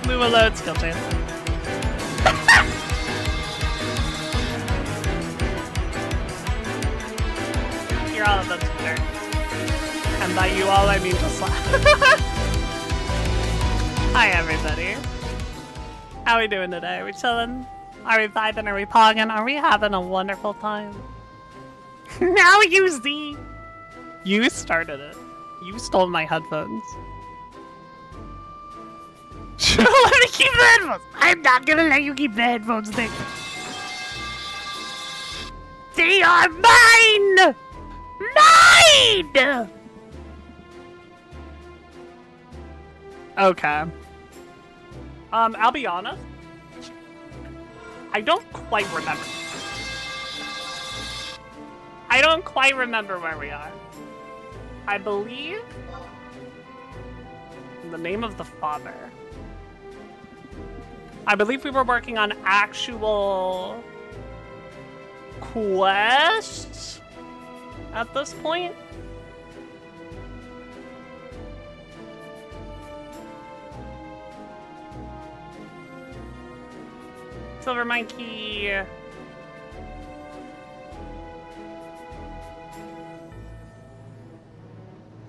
Move alone, skill chance. You're all of them together. And by you all, I mean just Hi, everybody. How are we doing today? Are we chilling? Are we vibing? Are we pogging? Are we having a wonderful time? Now you see. You started it. You stole my headphones. Let me keep the headphones. I'm not gonna let you keep the headphones, Nick. They are mine! Mine! Okay. I'll be honest. I don't quite remember. I don't quite remember where we are. I believe in the name of the Father. I believe we were working on actual quests at this point. Silver Monkey.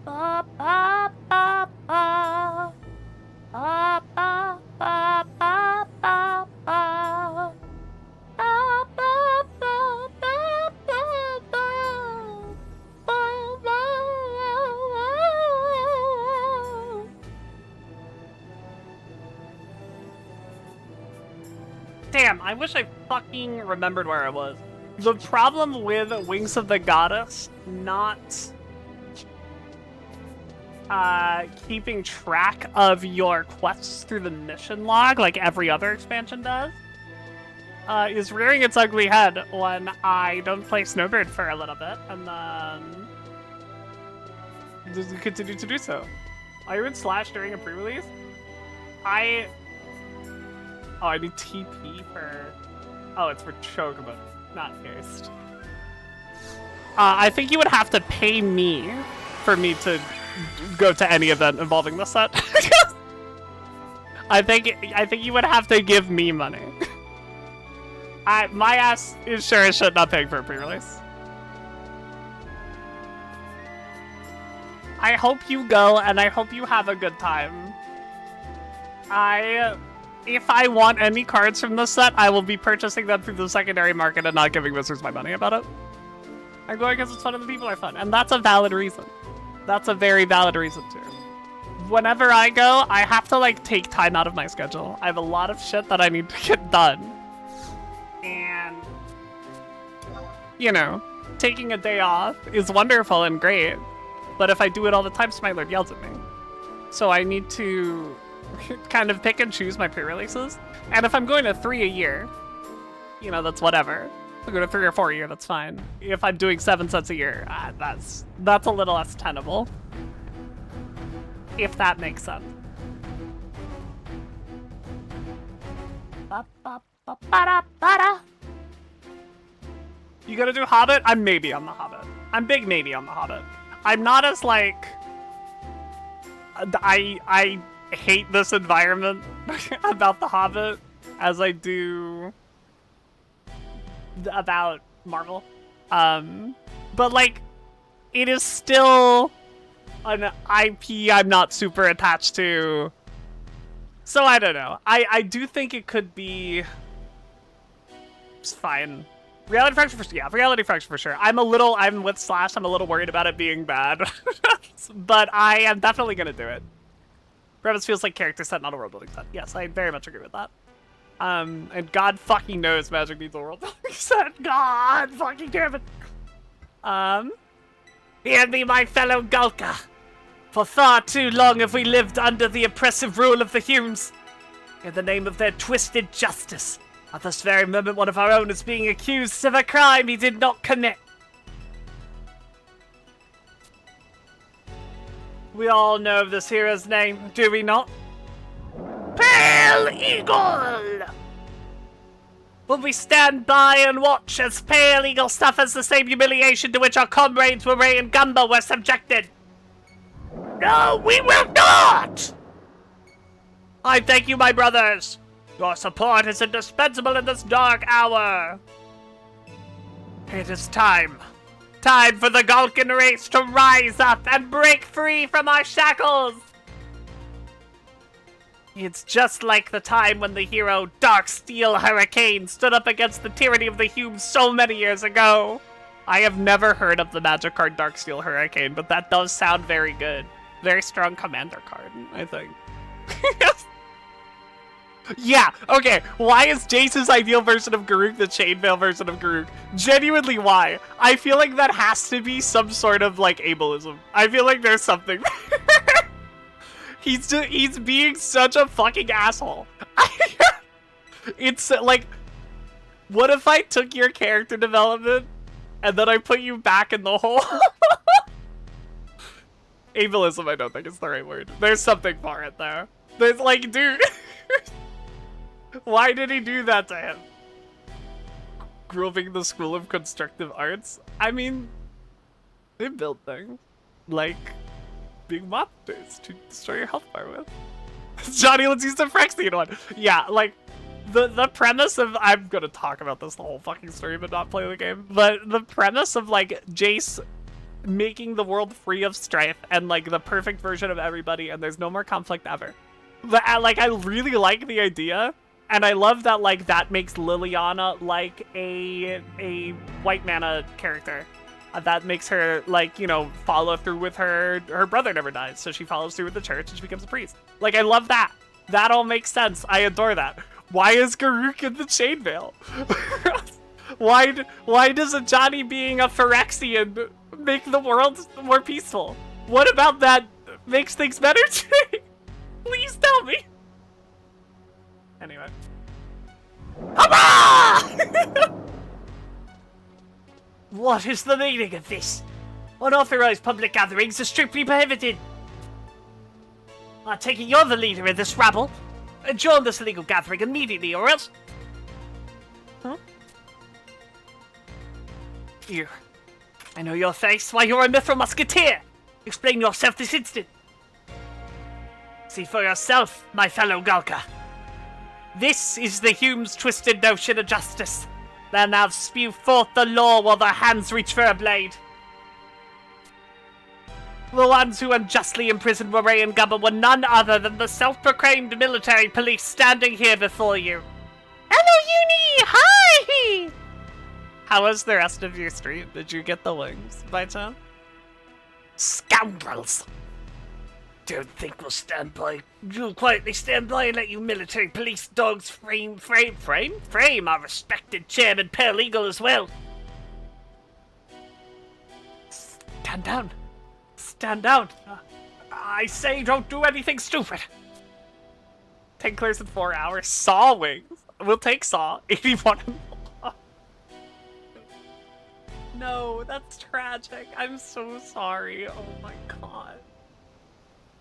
Ba, ba, ba, ba. Ba, ba, ba, ba, ba, ba. Ba, ba, ba, ba, ba, ba. Ba, ba. Damn, I wish I fucking remembered where I was. The problem with Wings of the Goddess not keeping track of your quests through the mission log like every other expansion does is rearing its ugly head when I don't play Snowbird for a little bit and then just continue to do so. Are you in Slash during a pre-release? Oh, I need TP for... Oh, it's for Chocobo, not Haste. I think you would have to pay me for me to go to any event involving the set. I think you would have to give me money. My ass is sure as shit not paying for a pre-release. I hope you go and I hope you have a good time. If I want any cards from this set, I will be purchasing them through the secondary market and not giving Wizards my money about it. I'm going because it's fun and the people are fun, and that's a valid reason. That's a very valid reason too. Whenever I go, I have to like take time out of my schedule. I have a lot of shit that I need to get done. And, you know, taking a day off is wonderful and great. But if I do it all the time, Smiler yells at me. So I need to kind of pick and choose my pre-releases. And if I'm going to 3 a year, you know, that's whatever. If I'm going to 3 or 4 a year, that's fine. If I'm doing 7 sets a year, that's a little less tenable. If that makes sense. You gonna do Hobbit? I'm maybe on the Hobbit. I'm big maybe on the Hobbit. I'm not as like... I hate this environment about the Hobbit as I do about Marvel. But like, it is still an IP I'm not super attached to. So I don't know. I do think it could be fine. Reality Fracture for yeah, Reality Fracture for sure. I'm with Slash, I'm a little worried about it being bad. But I am definitely gonna do it. Rebels feels like character set, not a world building set. Yes, I very much agree with that. And God fucking knows Magic needs a world building set. God fucking damn it. Hear me, my fellow Gulka. For far too long have we lived under the oppressive rule of the Humes. In the name of their twisted justice, at this very moment one of our own is being accused of a crime he did not commit. We all know this hero's name, do we not? Pale Eagle! Will we stand by and watch as Pale Eagle suffers the same humiliation to which our comrades Ray and Gumbo were subjected? No, we will not! I thank you, my brothers. Your support is indispensable in this dark hour. It is time. Time for the Galkan race to rise up and break free from our shackles. It's just like the time when the hero Darksteel Hurricane stood up against the tyranny of the Humes so many years ago. I have never heard of the magic card Darksteel Hurricane, but that does sound very good. Very strong commander card, I think. Yeah, okay, why is Jace's ideal version of Garruk the Chainmail version of Garruk? Genuinely, why? I feel like that has to be some sort of, like, ableism. I feel like there's something. He's being such a fucking asshole. It's, like, what if I took your character development and then I put you back in the hole? Ableism, I don't think is the right word. There's something for it, though. There's, like, dude... Why did he do that to him? Groping the School of Constructive Arts? I mean, they build things like big monsters to destroy your health bar with. Johnny, let's use the Phyrexian one. Yeah, like, the premise of... I'm gonna talk about this the whole fucking story but not play the game. But the premise of, like, Jace making the world free of strife and, like, the perfect version of everybody and there's no more conflict ever. Like, I really like the idea. And I love that, like, that makes Liliana, like, a white mana character. That makes her, like, you know, follow through with her brother never dies, so she follows through with the church and she becomes a priest. Like, I love that. That all makes sense. I adore that. Why is Garruk in the Chainmail? Why does a Johnny being a Phyrexian make the world more peaceful? What about that makes things better today? Please tell me. Anyway. What is the meaning of this? Unauthorized public gatherings are strictly prohibited. I take it you're the leader of this rabble. Join this illegal gathering immediately, or else... Huh? You. I know your face. Why, you're a Mithril Musketeer. Explain yourself this instant. See for yourself, my fellow Galka. This is the Hume's twisted notion of justice. They'll now spew forth the law while their hands reach for a blade. The ones who unjustly imprisoned Ray and Gumbo were none other than the self-proclaimed military police standing here before you. Hello, Uni! Hi! How was the rest of your stream? Did you get the wings, by chance? Scoundrels! Don't think we'll stand by. You'll quietly stand by and let you military police dogs frame our respected chairman Pale Eagle as well. Stand down. Stand down. I say don't do anything stupid. 10 clears in 4 hours. Saw wings. We'll take Saw. 81. No, that's tragic. I'm so sorry. Oh my god.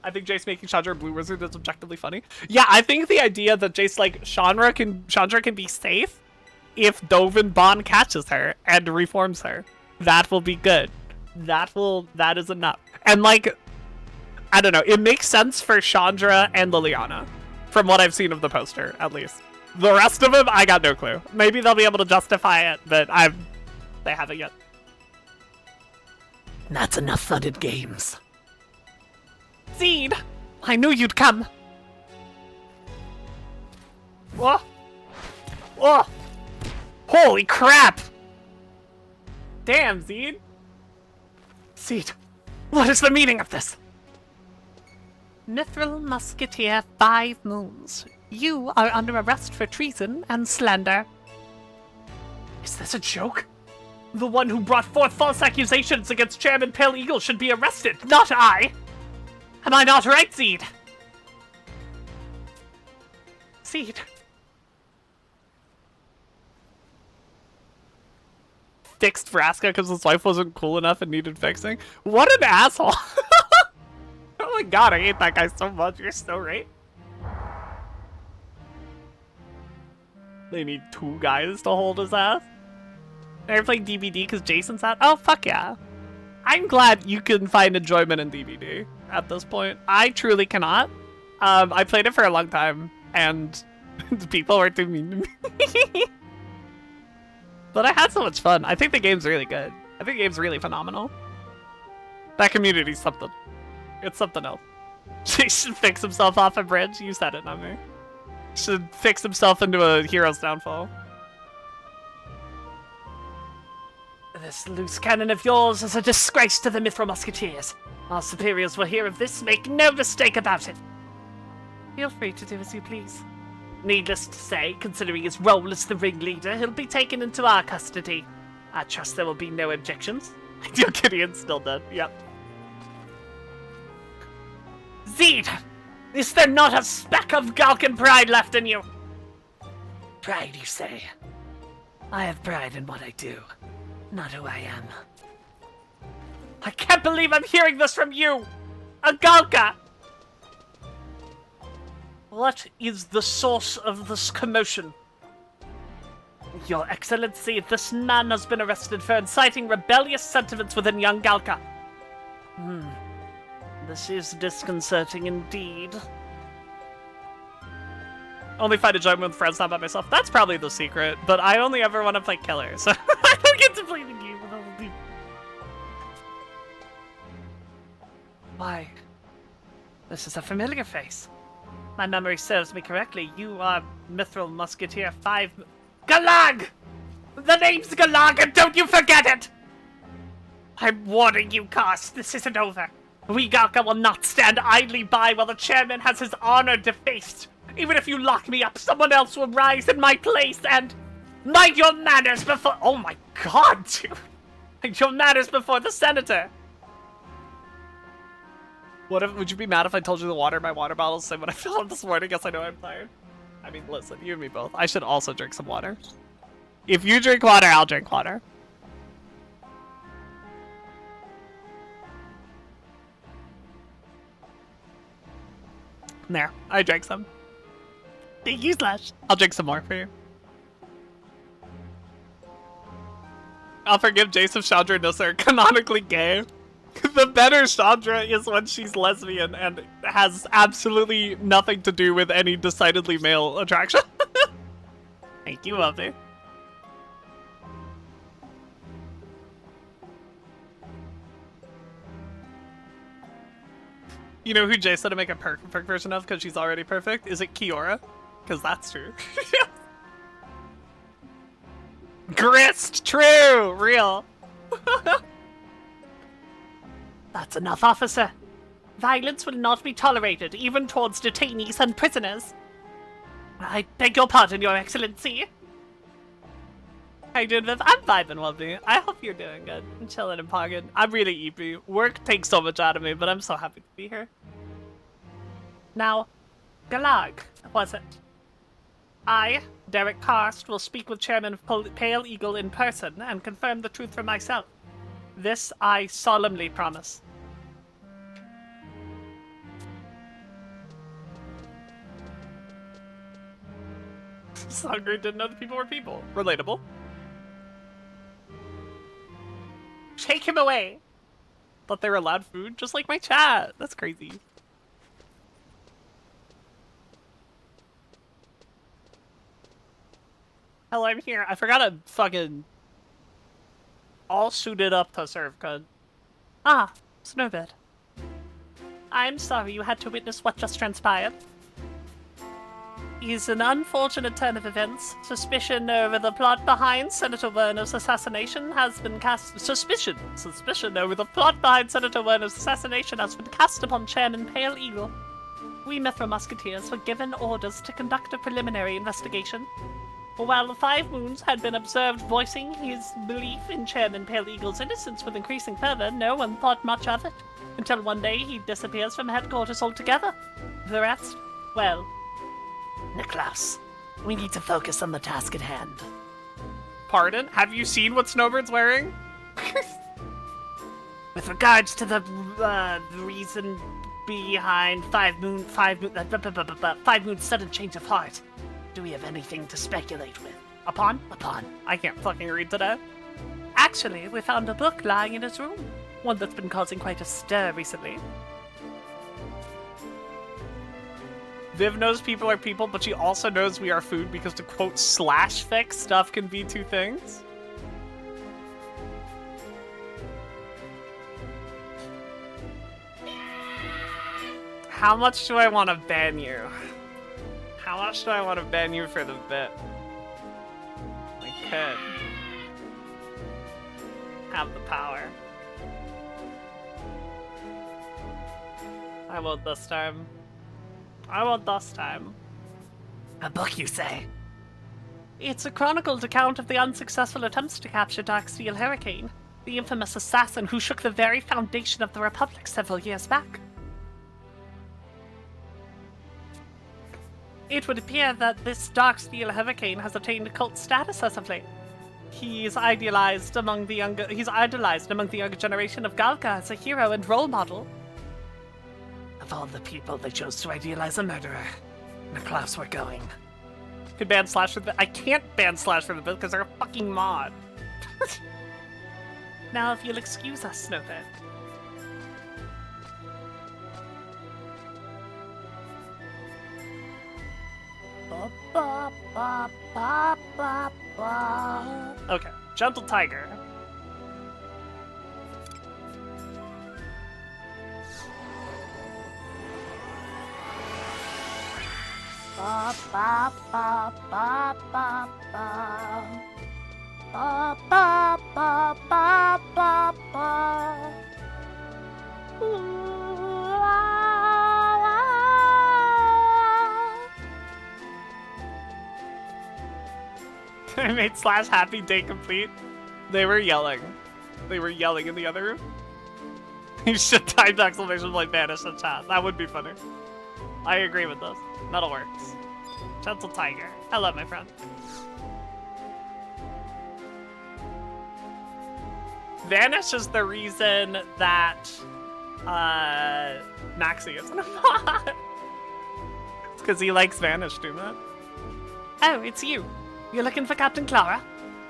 I think Jace making Chandra a blue wizard is objectively funny. Yeah, I think the idea that Jace, like, Chandra can be safe if Dovin Bond catches her and reforms her. That will be good. That is enough. And, like, I don't know, it makes sense for Chandra and Liliana, from what I've seen of the poster, at least. The rest of them, I got no clue. Maybe they'll be able to justify it, but they haven't yet. That's enough fun and games. Seed! I knew you'd come! Whoa! Whoa! Holy crap! Damn, Zed! Seed, what is the meaning of this? Mithril Musketeer 5 moons. You are under arrest for treason and slander. Is this a joke? The one who brought forth false accusations against Chairman Pale Eagle should be arrested, not I! Am I not right, Zeed? Zeed. Fixed Vraska because his wife wasn't cool enough and needed fixing? What an asshole! Oh my god, I hate that guy so much. You're so right. They need 2 guys to hold his ass. They're playing DBD because Jason's out? Oh, fuck yeah. I'm glad you can find enjoyment in DBD at this point. I truly cannot. I played it for a long time, and people were too mean to me. But I had so much fun. I think the game's really good. I think the game's really phenomenal. That community's something. It's something else. He should fix himself off a bridge. You said it, not me. Should fix himself into a hero's downfall. This loose cannon of yours is a disgrace to the Mithril Musketeers. Our superiors will hear of this, make no mistake about it. Feel free to do as you please. Needless to say, considering his role as the ringleader, he'll be taken into our custody. I trust there will be no objections. Gideon's still dead, yep. Zeed! Is there not a speck of Galkan pride left in you? Pride, you say? I have pride in what I do, not who I am. I can't believe I'm hearing this from you! A Galka! What is the source of this commotion? Your Excellency, this man has been arrested for inciting rebellious sentiments within young Galka. This is disconcerting indeed. Only fight enjoyment with friends, not by myself. That's probably the secret, but I only ever want to play killer, so I don't get to play the game with other people. Why? This is a familiar face. My memory serves me correctly. You are Mithril Musketeer 5... Galag! The name's Galag, and don't you forget it! I'm warning you, Cast, this isn't over. We Galka will not stand idly by while the chairman has his honor defaced. Even if you lock me up, someone else will rise in my place and... Mind your manners before... Oh my god, dude! Mind your manners before the senator! What if, would you be mad if I told you to water my water bottles the same when I filled up this morning? Guess I know I'm tired. I mean, listen, you and me both. I should also drink some water. If you drink water, I'll drink water. There, I drank some. Thank you, Slash. I'll drink some more for you. I'll forgive Jace if Chandra and Nissa are canonically gay. The better Chandra is when she's lesbian and has absolutely nothing to do with any decidedly male attraction. Thank you, Muffy. You know who Jay said to make a perfect version of because she's already perfect? Is it Kiora? Because that's true. Grist! True! Real! That's enough, officer. Violence will not be tolerated, even towards detainees and prisoners. I beg your pardon, Your Excellency. How you doing, Viv? I'm vibing, Lovely. I hope you're doing good. I'm chilling and pogging. I'm really eepy. Work takes so much out of me, but I'm so happy to be here. Now, Galag, was it? I, Derek Karst, will speak with Chairman Pale Eagle in person and confirm the truth for myself. This I solemnly promise. Hungry, didn't know the people were people. Relatable. Take him away! Thought they were allowed food, just like my chat. That's crazy. Hell, I'm here. I forgot to fucking... all suited up to serve, cuz. Ah, Snowbird. I'm sorry you had to witness what just transpired. It's an unfortunate turn of events. Suspicion over the plot behind Senator Werner's assassination has been cast... Suspicion over the plot behind Senator Werner's assassination has been cast upon Chairman Pale Eagle. We Mithra Musketeers were given orders to conduct a preliminary investigation. While the 5 Moons had been observed voicing his belief in Chairman Pale Eagle's innocence with increasing fervor, no one thought much of it, until one day he disappears from headquarters altogether. The rest, well... Niklaus, we need to focus on the task at hand. Pardon? Have you seen what Snowbird's wearing? With regards to the reason behind 5 Moon's sudden change of heart, do we have anything to speculate with? Upon? I can't fucking read today. Actually, we found a book lying in his room. One that's been causing quite a stir recently. Viv knows people are people, but she also knows we are food because to quote /fic, stuff can be 2 things. How much do I want to ban you? How much do I want to ban you for the bit? I could. Have the power. I won't this time. I won't this time. A book, you say? It's a chronicled account of the unsuccessful attempts to capture Darksteel Hurricane, the infamous assassin who shook the very foundation of the Republic several years back. It would appear that this Darksteel Hurricane has attained cult status as of late. He's idolized among the younger generation of Galka as a hero and role model. Of all the people they chose to idealize a murderer, Niklaus, we're going. Could ban Slash for the bit. I can't ban Slash for the bit because they're a fucking mod. Now, if you'll excuse us, Snowbird. Okay, Gentle Tiger. I made Slash happy day complete. They were yelling. They were yelling in the other room. You should type exclamation point banish in chat. That would be funny. I agree with this. That'll work. Gentle Tiger. Hello, my friend. Vanish is the reason that Maxie is in a mod. It's because he likes Vanish too much. Oh, it's you. You're looking for Captain Clara?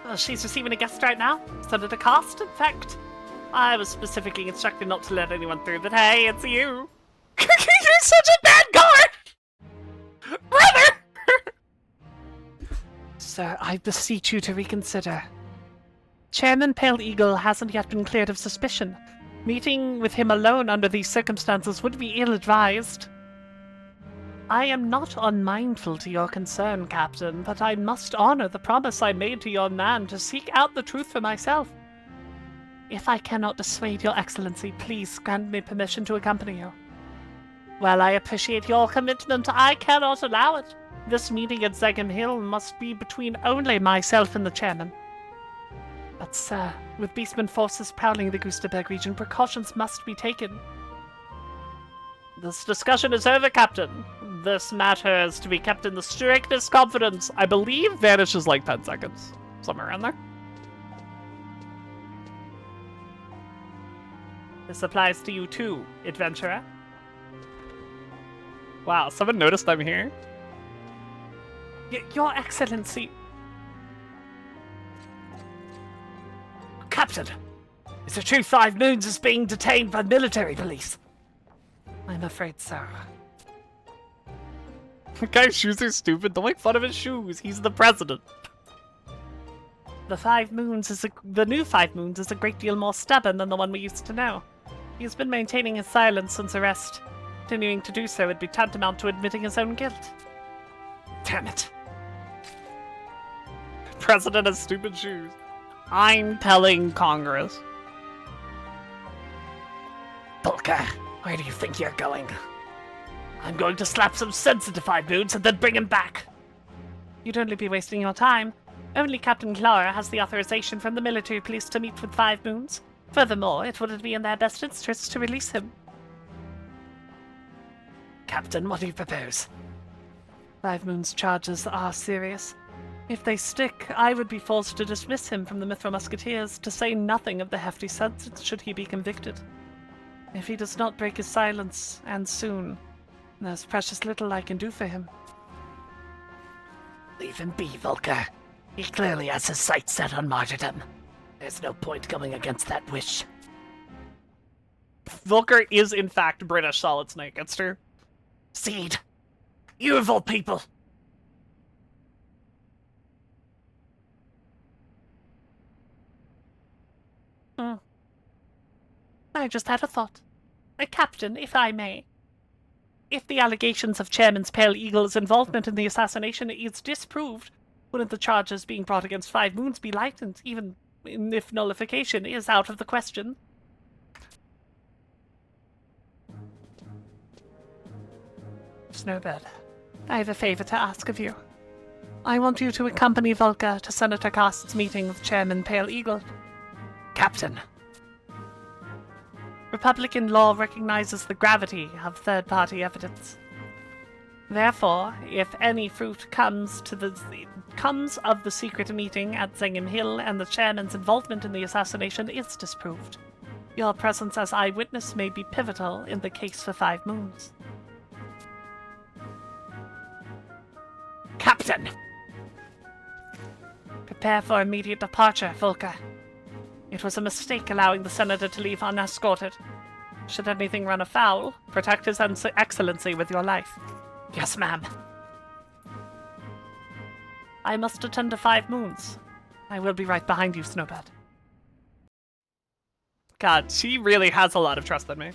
Well, she's receiving a guest right now. It's under the cost, in fact. I was specifically instructed not to let anyone through, but hey, it's you. You're such a bad guard! Brother! Sir, I beseech you to reconsider. Chairman Pale Eagle hasn't yet been cleared of suspicion. Meeting with him alone under these circumstances would be ill-advised. I am not unmindful to your concern, Captain, but I must honor the promise I made to your man to seek out the truth for myself. If I cannot dissuade your Excellency, please grant me permission to accompany you. While I appreciate your commitment, I cannot allow it. This meeting at Zegem Hill must be between only myself and the chairman. But, sir, with Beastman forces prowling the Gustaberg region, precautions must be taken. This discussion is over, Captain. This matter is to be kept in the strictest confidence. I believe Vanish is like 10 seconds. Somewhere around there. This applies to you too, adventurer. Wow, someone noticed I'm here? Your Excellency. Captain, is it true 5 Moons is being detained by military police? I'm afraid so. The guy's shoes are stupid. Don't make fun of his shoes. He's the president. The new 5 Moons is a great deal more stubborn than the one we used to know. He's been maintaining his silence since arrest. Continuing to do so would be tantamount to admitting his own guilt. Damn it. President has stupid shoes. I'm telling Congress. Bulka, where do you think you're going? I'm going to slap some sense into 5 Moons and then bring him back. You'd only be wasting your time. Only Captain Clara has the authorization from the military police to meet with 5 Moons. Furthermore, it wouldn't be in their best interest to release him. Captain, what do you propose? 5 Moons' charges are serious. If they stick, I would be forced to dismiss him from the Mithra Musketeers, to say nothing of the hefty sentence should he be convicted. If he does not break his silence, and soon, there's precious little I can do for him. Leave him be, Volker. He clearly has his sights set on martyrdom. There's no point going against that wish. Volker is, in fact, British Solid Snake. It's true. Seed! You of all people! I just had a thought. Captain, if I may. If the allegations of Chairman's Pale Eagle's involvement in the assassination is disproved, wouldn't the charges being brought against 5 Moons be lightened, even if nullification is out of the question? Snowbird, I have a favor to ask of you. I want you to accompany Volker to Senator Cast's meeting with Chairman Pale Eagle. Captain. Republican law recognizes the gravity of third-party evidence. Therefore, if any fruit comes of the secret meeting at Zengham Hill and the chairman's involvement in the assassination is disproved, your presence as eyewitness may be pivotal in the case for 5 Moons. Captain! Prepare for immediate departure, Volker. It was a mistake allowing the Senator to leave unescorted. Should anything run afoul, protect His Excellency with your life. Yes, ma'am. I must attend to 5 Moons. I will be right behind you, Snowbird. God, she really has a lot of trust in me.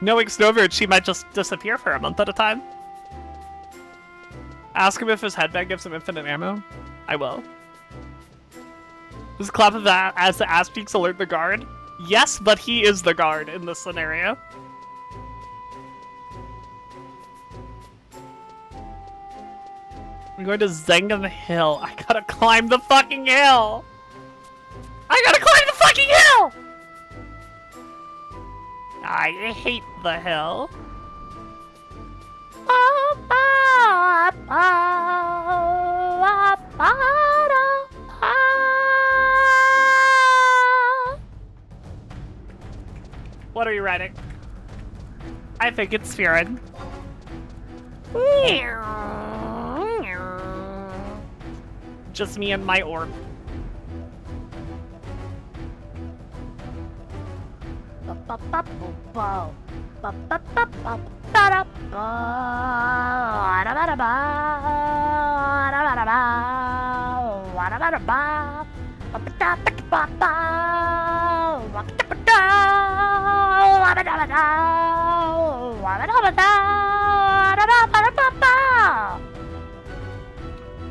Knowing Snowbird, she might just disappear for a month at a time. Ask him if his headband gives him infinite ammo. I will. Does clap of that as the ass cheeks alert the guard? Yes, but he is the guard in this scenario. I'm going to Zengham Hill. I gotta climb the fucking hill! I gotta climb the fucking hill! I hate the hill. What are you riding? I think it's Spherin. Just me and my orb.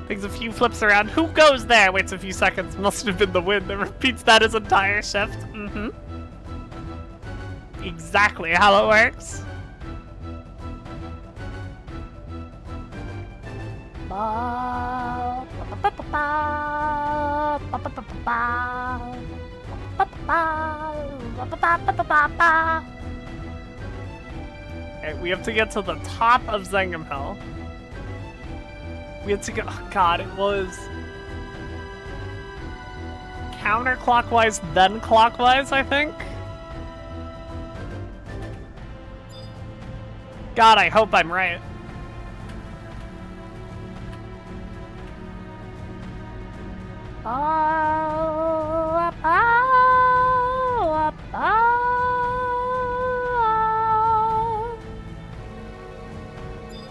Takes a few flips around. Who goes there? Waits a few seconds. Must have been the wind. It repeats that his entire shift. Exactly how it works. Okay, we have to get to the top of Zengham Hill. We had to go. Oh God, it was counterclockwise, then clockwise, I think. God, I hope I'm right.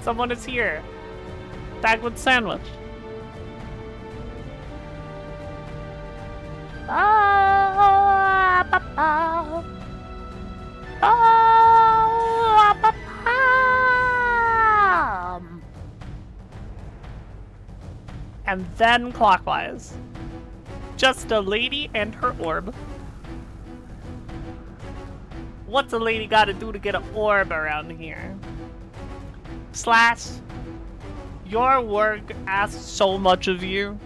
Someone is here. Dagwood sandwich. And then clockwise. Just a lady and her orb. What's a lady gotta do to get an orb around here? Slash, your work asks so much of you.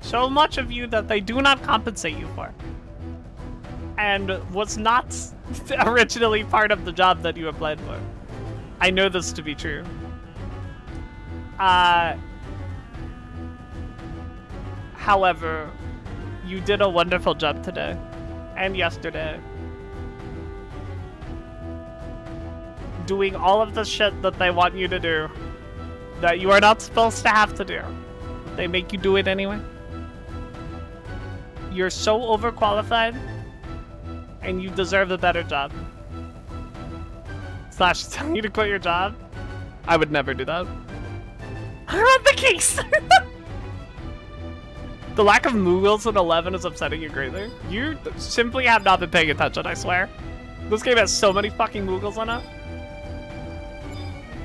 So much of you that they do not compensate you for. And was not originally part of the job that you applied for. I know this to be true. However, you did a wonderful job today. And yesterday. Doing all of the shit that they want you to do. That you are not supposed to have to do. They make you do it anyway. You're so overqualified. And you deserve a better job. Slash, telling you to quit your job? I would never do that. Not the case! The lack of Moogles in 11 is upsetting you greatly. You simply have not been paying attention, I swear. This game has so many fucking Moogles on it.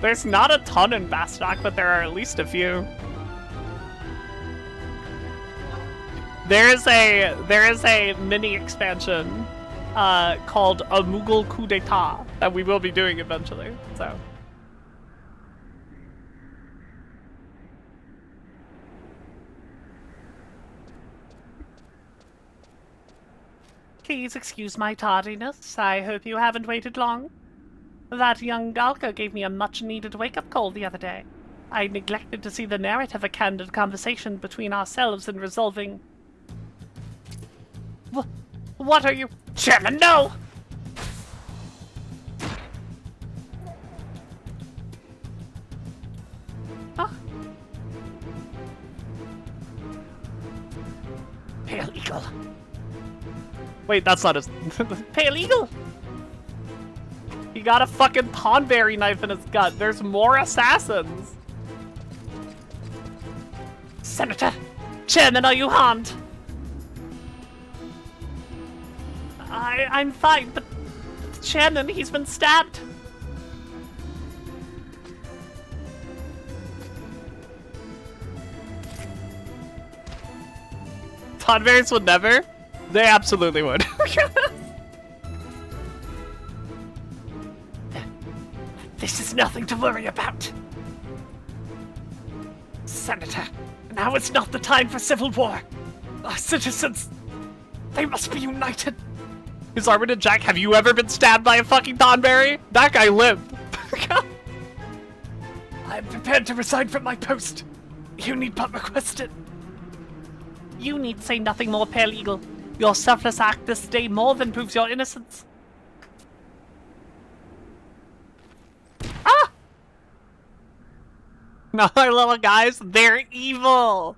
There's not a ton in Bastok, but there are at least a few. There is a mini expansion called a Moogle coup d'etat that we will be doing eventually, so. Please excuse my tardiness. I hope you haven't waited long. That young Galka gave me a much-needed wake-up call the other day. I neglected to see the merit of a candid conversation between ourselves in resolving... What are you... Chairman, no! Huh? Pale Eagle. Wait, that's not his... Pale Eagle! He got a fucking Tonberry knife in his gut. There's more assassins. Senator! Chairman, are you harmed? I'm fine, but... Chairman, he's been stabbed. Tonberries would never? They absolutely would. This is nothing to worry about. Senator, now is not the time for civil war. Our citizens, they must be united. His Armored Jack, have you ever been stabbed by a fucking Tonberry? That guy lived. I am prepared to resign from my post. You need but request it. You need say nothing more, Pale Eagle. Your selfless act this day more than proves your innocence. Ah! No, little guys, they're evil.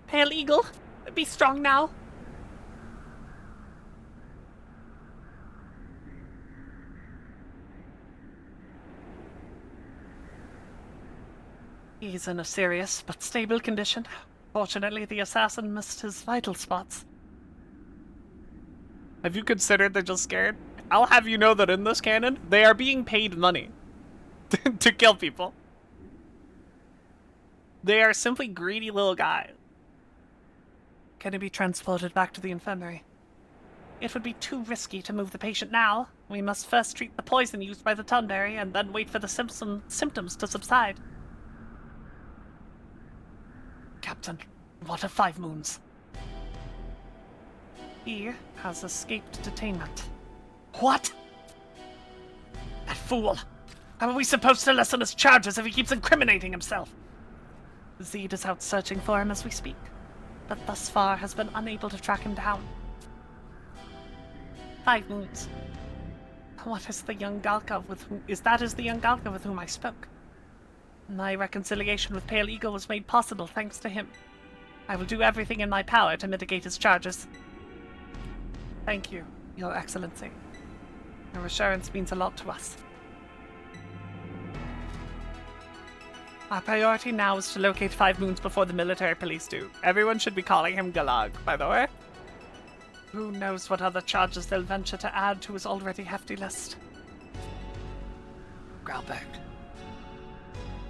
Pale Eagle, be strong now. He's in a serious but stable condition. Fortunately, the assassin missed his vital spots. Have you considered they're just scared? I'll have you know that in this canon, they are being paid money to kill people. They are simply greedy little guys. Can he be transported back to the infirmary? It would be too risky to move the patient now. We must first treat the poison used by the Tonberry and then wait for the symptoms to subside. Captain, what of 5 moons? He has escaped detainment. What? That fool! How are we supposed to lessen his charges if he keeps incriminating himself? Zed is out searching for him as we speak, but thus far has been unable to track him down. 5 moons. What is the young Galka with whom... Is the young Galka with whom I spoke? My reconciliation with Pale Eagle was made possible thanks to him. I will do everything in my power to mitigate his charges. Thank you, Your Excellency. Your assurance means a lot to us. Our priority now is to locate 5 moons before the military police do. Everyone should be calling him Galag, by the way. Who knows what other charges they'll venture to add to his already hefty list. Grauberg.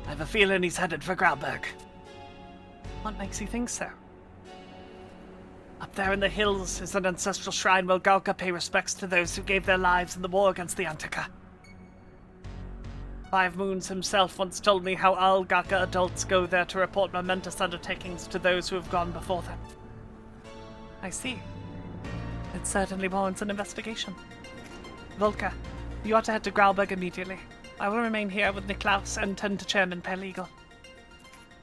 I have a feeling he's headed for Grauberg. What makes you think so? Up there in the hills is an ancestral shrine where Galka pay respects to those who gave their lives in the war against the Antika. 5 Moons himself once told me how all Gaka adults go there to report momentous undertakings to those who have gone before them. I see. It certainly warrants an investigation. Volka, you ought to head to Grauberg immediately. I will remain here with Niklaus and tend to Chairman Pale Eagle.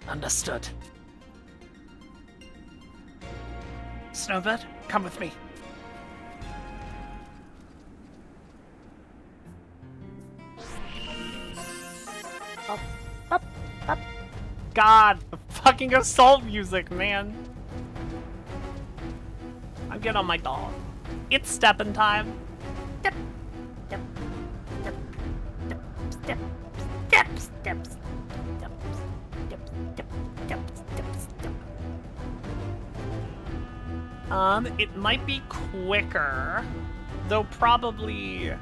Understood. Snowbird, come with me. God, the fucking assault music, man. I'm getting on my dog. It's stepping time. Step, step, step, step, step, step, step, step, step, step, step, step, step. It might be quicker, though probably.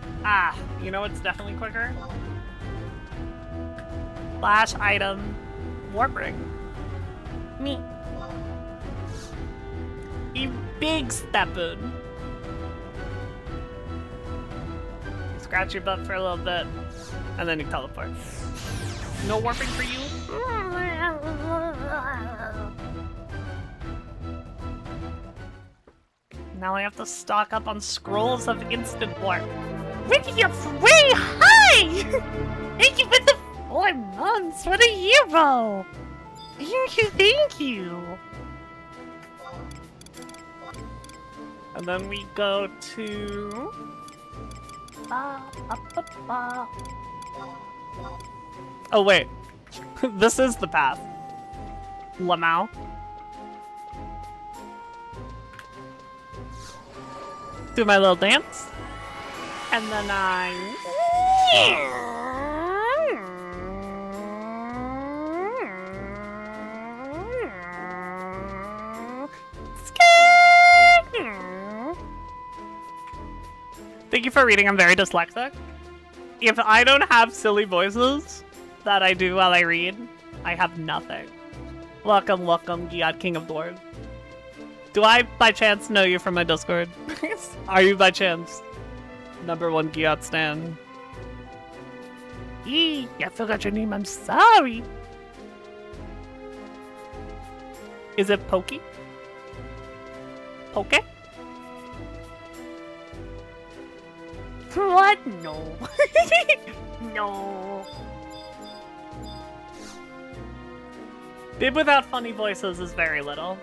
You know what's definitely quicker? Flash item, warp ring. Me. You big steppin'. Scratch your butt for a little bit, and then you teleport. No warping for you? Now I have to stock up on scrolls of instant warp. Ricky, you're way high! Thank you for the 4 months! What a hero! Thank you! And then we go to... Oh wait, this is the path. Lamau. Do my little dance. And then Thank you for reading, I'm very dyslexic. If I don't have silly voices that I do while I read, I have nothing. Welcome, welcome, Giat King of Dwarves. Do I, by chance, know you from my Discord? Are you, by chance, #1 Giat stan? I forgot your name, I'm sorry. Is it Pokey? Poke? What? No. No. Bib without funny voices is very little.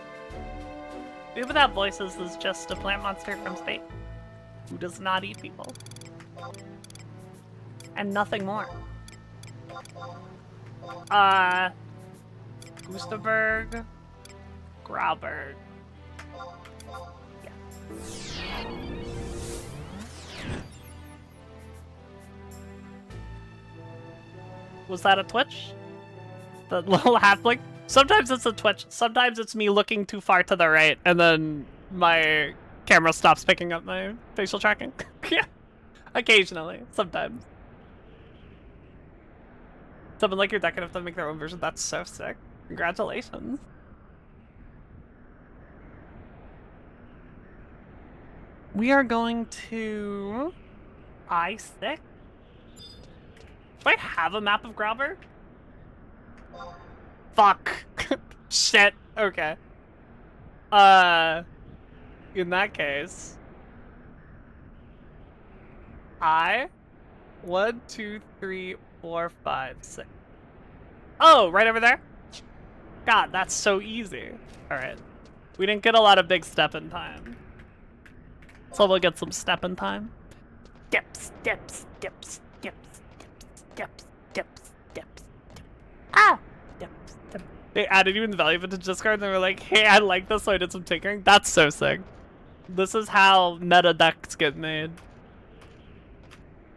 Bib without voices is just a plant monster from space who does not eat people. And nothing more. Gustaberg, Grauberg. Yeah. Was that a twitch? The little halfling? Sometimes it's a twitch. Sometimes it's me looking too far to the right, and then my camera stops picking up my facial tracking. Yeah. Occasionally. Sometimes. Someone like your deck enough to make their own version. That's so sick. Congratulations. We are going to I6. Do I have a map of Grauberg? Fuck. Shit. Okay. In that case, 1, 2, 3, 4, 5, 6. Oh, right over there? God, that's so easy. Alright. We didn't get a lot of big step in time. So we'll get some step in time. Steps, steps, steps, steps, steps, steps, steps. Ah! Steps, steps. They added you in the value vintage Discord and they were like, hey, I like this, so I did some tinkering. That's so sick. This is how meta decks get made.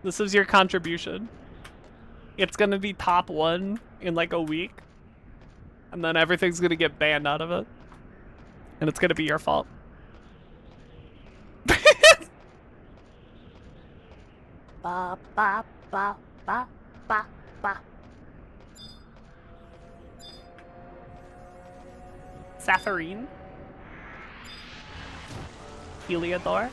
This is your contribution. It's gonna be top 1 in like a week. And then everything's gonna get banned out of it. And it's gonna be your fault. Ba ba ba ba ba ba. Sapphirine? Heliodor.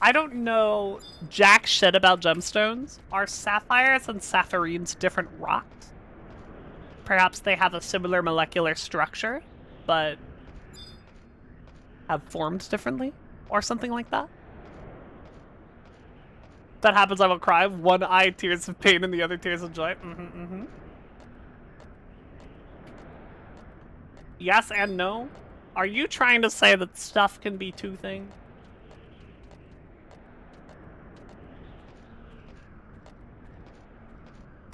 I don't know jack shit about gemstones. Are sapphires and sapphirines different rocks? Perhaps they have a similar molecular structure, but have formed differently, or something like that. If that happens, I will cry. One eye tears of pain and the other tears of joy. Yes and no. Are you trying to say that stuff can be two things?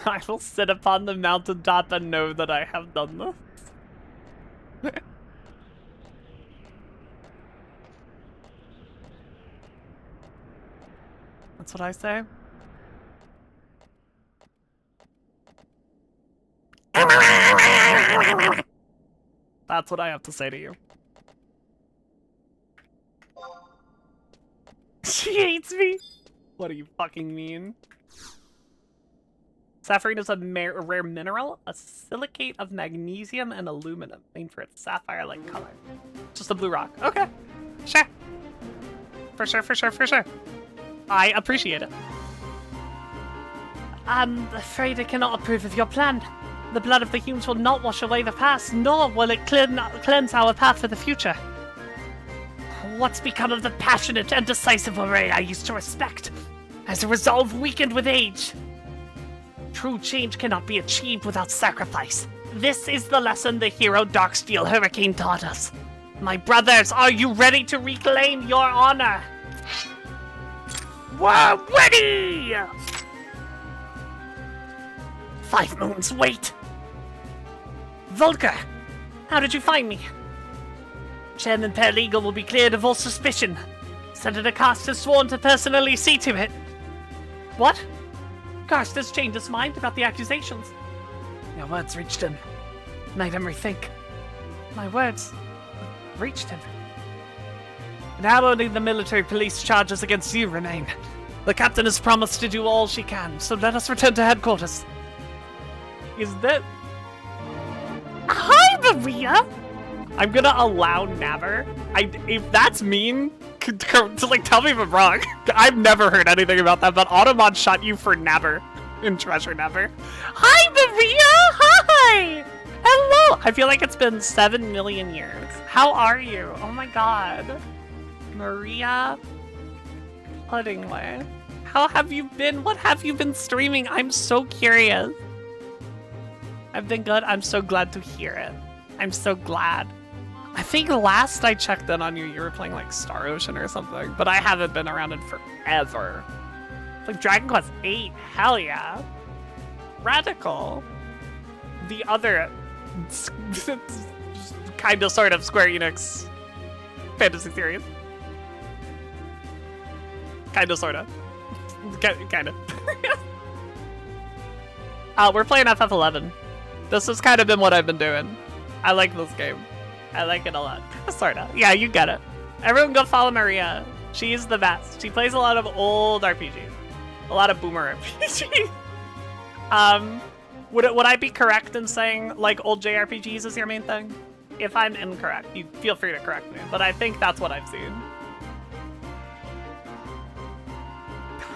I will sit upon the mountaintop and know that I have done this. That's what I say. That's what I have to say to you. She hates me. What do you fucking mean? Sapphire is a rare mineral, a silicate of magnesium and aluminum, named for its sapphire-like color. Just a blue rock. Okay. Sure. For sure, for sure, for sure. I appreciate it. I'm afraid I cannot approve of your plan. The blood of the humans will not wash away the past, nor will it cleanse our path for the future. What's become of the passionate and decisive array I used to respect? Has a resolve weakened with age? True change cannot be achieved without sacrifice. This is the lesson the hero Darksteel Hurricane taught us. My brothers, are you ready to reclaim your honor? We're ready! 5 moons, wait! Volker, how did you find me? Chairman Paralegal will be cleared of all suspicion. Senator Karst has sworn to personally see to it. What? Karst has changed his mind about the accusations. Your words reached him. Made him rethink. My words reached him. Now only the military police charges against you remain. The captain has promised to do all she can, so let us return to headquarters. Is that... Hi, Maria! I'm gonna allow Naver. If that's mean, to like tell me if I'm wrong. I've never heard anything about that, but Automod shot you for Naver in Treasure Never. Hi, Maria! Hi! Hello! I feel like it's been 7 million years. How are you? Oh my god. Maria Puddingway. How have you been? What have you been streaming? I'm so curious. I've been good. I'm so glad to hear it. I'm so glad. I think last I checked in on you, you were playing like Star Ocean or something, but I haven't been around in forever. Like Dragon Quest VIII, hell yeah. Radical. The other kind of sort of Square Enix fantasy series. Kind of, sort of. Kind of. We're playing FF11. This has kind of been what I've been doing. I like this game. I like it a lot. Sorta. Yeah, you get it. Everyone go follow Maria. She's the best. She plays a lot of old RPGs. A lot of boomer RPGs. Would I be correct in saying, like, old JRPGs is your main thing? If I'm incorrect, you feel free to correct me, but I think that's what I've seen.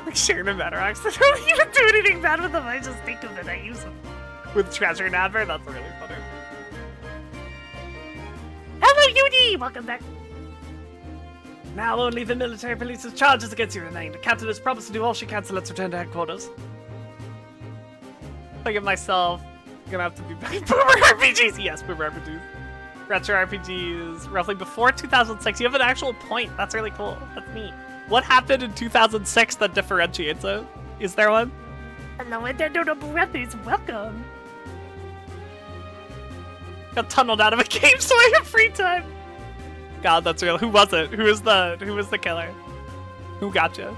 Like sharing a Metarox. I don't even do anything bad with them, I just think of it, I use them. With Treasure Naver, that's really funny. Hello, UD! Welcome back. Now only the military police's charges against you remain. The captain has promised to do all she can, so let's return to headquarters. Look at myself. I'm gonna have to be back. Boomer RPGs! Yes, Boomer RPGs. Retro RPGs, roughly before 2006. You have an actual point. That's really cool. That's neat. What happened in 2006 that differentiates it? Is there one? Hello, Nintendo Brothers. Welcome. Got tunneled out of a game so I have free time. God, that's real. Who was it? Who was the killer? Who got you?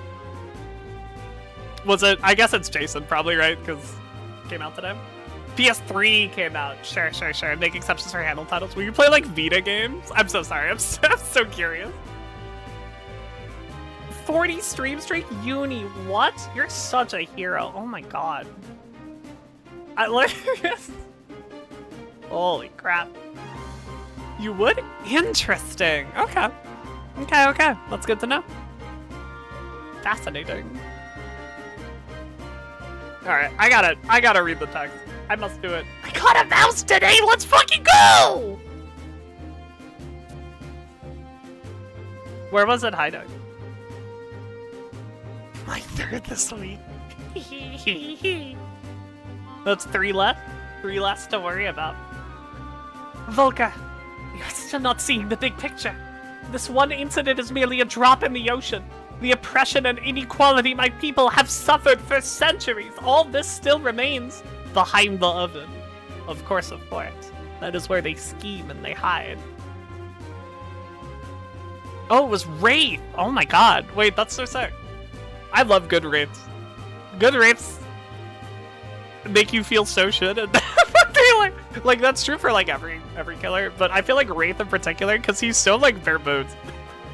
Was it? I guess it's Jason, probably, right? Because it came out today. PS3 came out. Sure. Make exceptions for handle titles. Will you play like Vita games? I'm so sorry. I'm so curious. 40 stream streak, Uni. What? You're such a hero. Oh my god. I like. Holy crap. You would? Interesting. Okay. Okay, okay. That's good to know. Fascinating. Alright, I gotta read the text. I must do it. I caught a mouse today! Let's fucking go! Where was it hiding? My third this week. That's 3 left. 3 less to worry about. Volka, you're still not seeing the big picture. This one incident is merely a drop in the ocean. The oppression and inequality my people have suffered for centuries. All this still remains behind the oven. Of course, of course. That is where they scheme and they hide. Oh, it was Wraith! Oh my god. Wait, that's so sick. I love good Wraiths. Good Wraiths make you feel so shit. And like, that's true for, like, every killer. But I feel like Wraith in particular, because he's so, like, bare bones.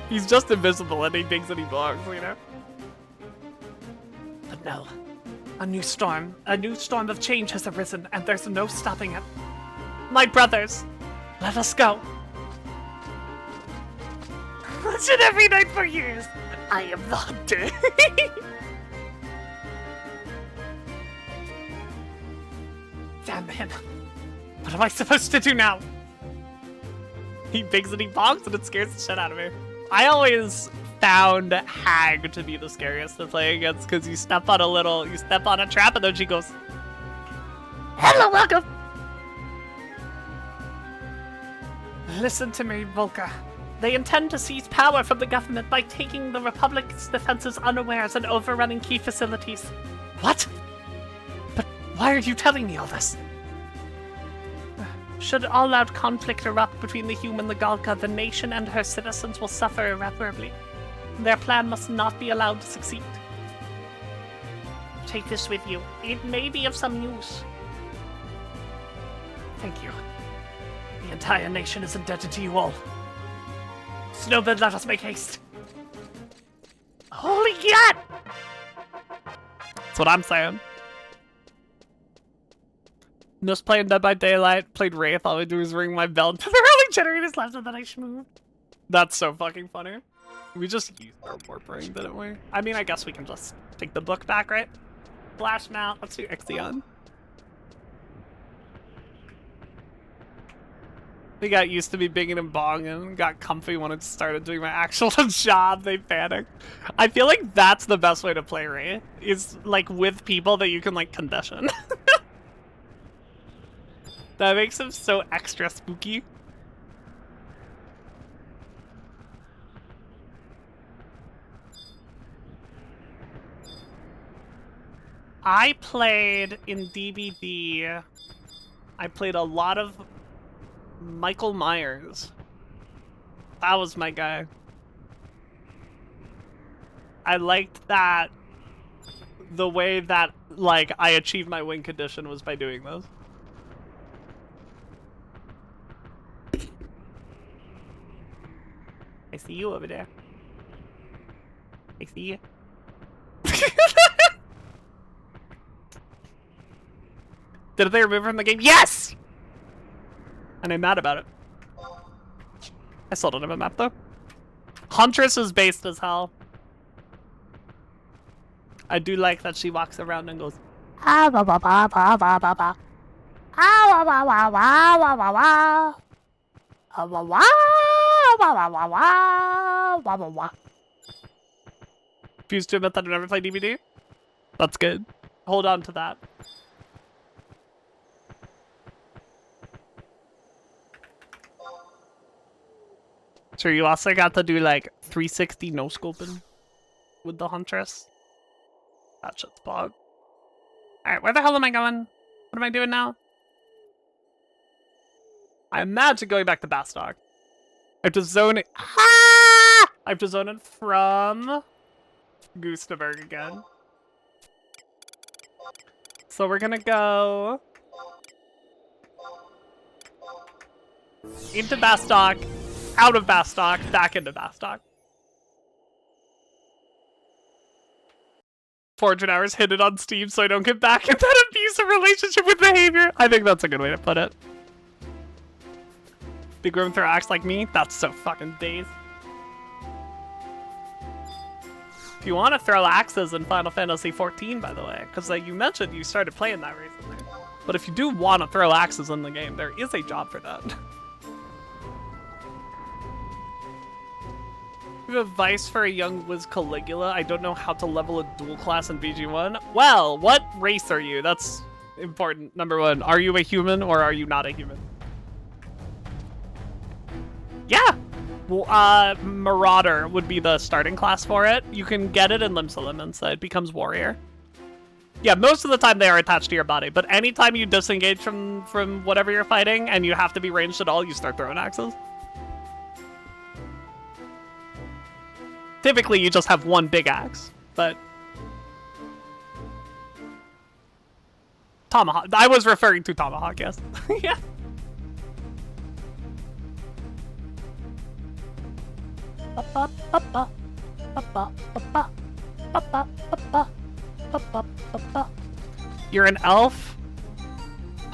He's just invisible and he thinks that he belongs, you know? But no. A new storm of change has arisen, and there's no stopping it. My brothers, let us go. Listen every night for years. I am the hunter. Damn him. What am I supposed to do now? He bigs and he bonks and it scares the shit out of me. I always found Hag to be the scariest to play against because you step on a trap and then she goes, hello, welcome. Listen to me, Volka. They intend to seize power from the government by taking the Republic's defenses unawares and overrunning key facilities. What? But why are you telling me all this? Should all-out conflict erupt between the Hume and the Galka, the nation and her citizens will suffer irreparably. Their plan must not be allowed to succeed. Take this with you. It may be of some use. Thank you. The entire nation is indebted to you all. Snowbird, let us make haste. Holy God! That's what I'm saying. Just playing Dead by Daylight, played Wraith, all I do is ring my bell until the rolling generators left and then I moved. That's so fucking funny. We just used our warp ring, didn't we? I mean, I guess we can just take the book back, right? Flash mount, let's do Ixion. We got used to me binging and bonging, got comfy when it started doing my actual job, they panicked. I feel like that's the best way to play Wraith, is like with people that you can like condition. That makes him so extra spooky. I played in DBD, I played a lot of Michael Myers. That was my guy. I liked that the way that, like, I achieved my win condition was by doing those. I see you over there. I see you. Did they remove her from the game? Yes! And I'm mad about it. I still don't have a map though. Huntress is based as hell. I do like that she walks around and goes, ah, ba ba ba ba ba ba ba. Ah, wa wa wa wa wa wa wa. Ah, wa wa wa wa wa wa wa wa wa. Refuse to admit that I've never played DVD? That's good. Hold on to that. Sure, you also got to do like 360 no scoping with the Huntress. That shit's bog. Alright, where the hell am I going? What am I doing now? I imagine going back to Bastock. I have to zone it. Ah! I have to zone it from Gustavberg again. So we're gonna go into Bastock, out of Bastock, back into Bastock. 400 hours hidden on Steam so I don't get back in that abusive relationship with behavior. I think that's a good way to put it. Big room throw acts like me? That's so fucking dazed. If you want to throw axes in Final Fantasy XIV, by the way, because you mentioned you started playing that recently. But if you do want to throw axes in the game, there is a job for that. You have advice for a young Wiz Caligula? I don't know how to level a dual class in BG1. Well, what race are you? That's important. Number one, are you a human or are you not a human? Yeah! Well, Marauder would be the starting class for it. You can get it in Limsa Limits, so it becomes Warrior. Yeah, most of the time they are attached to your body, but anytime you disengage from whatever you're fighting and you have to be ranged at all, you start throwing axes. Typically, you just have one big axe, but... Tomahawk. I was referring to Tomahawk, yes. Yeah. You're an elf?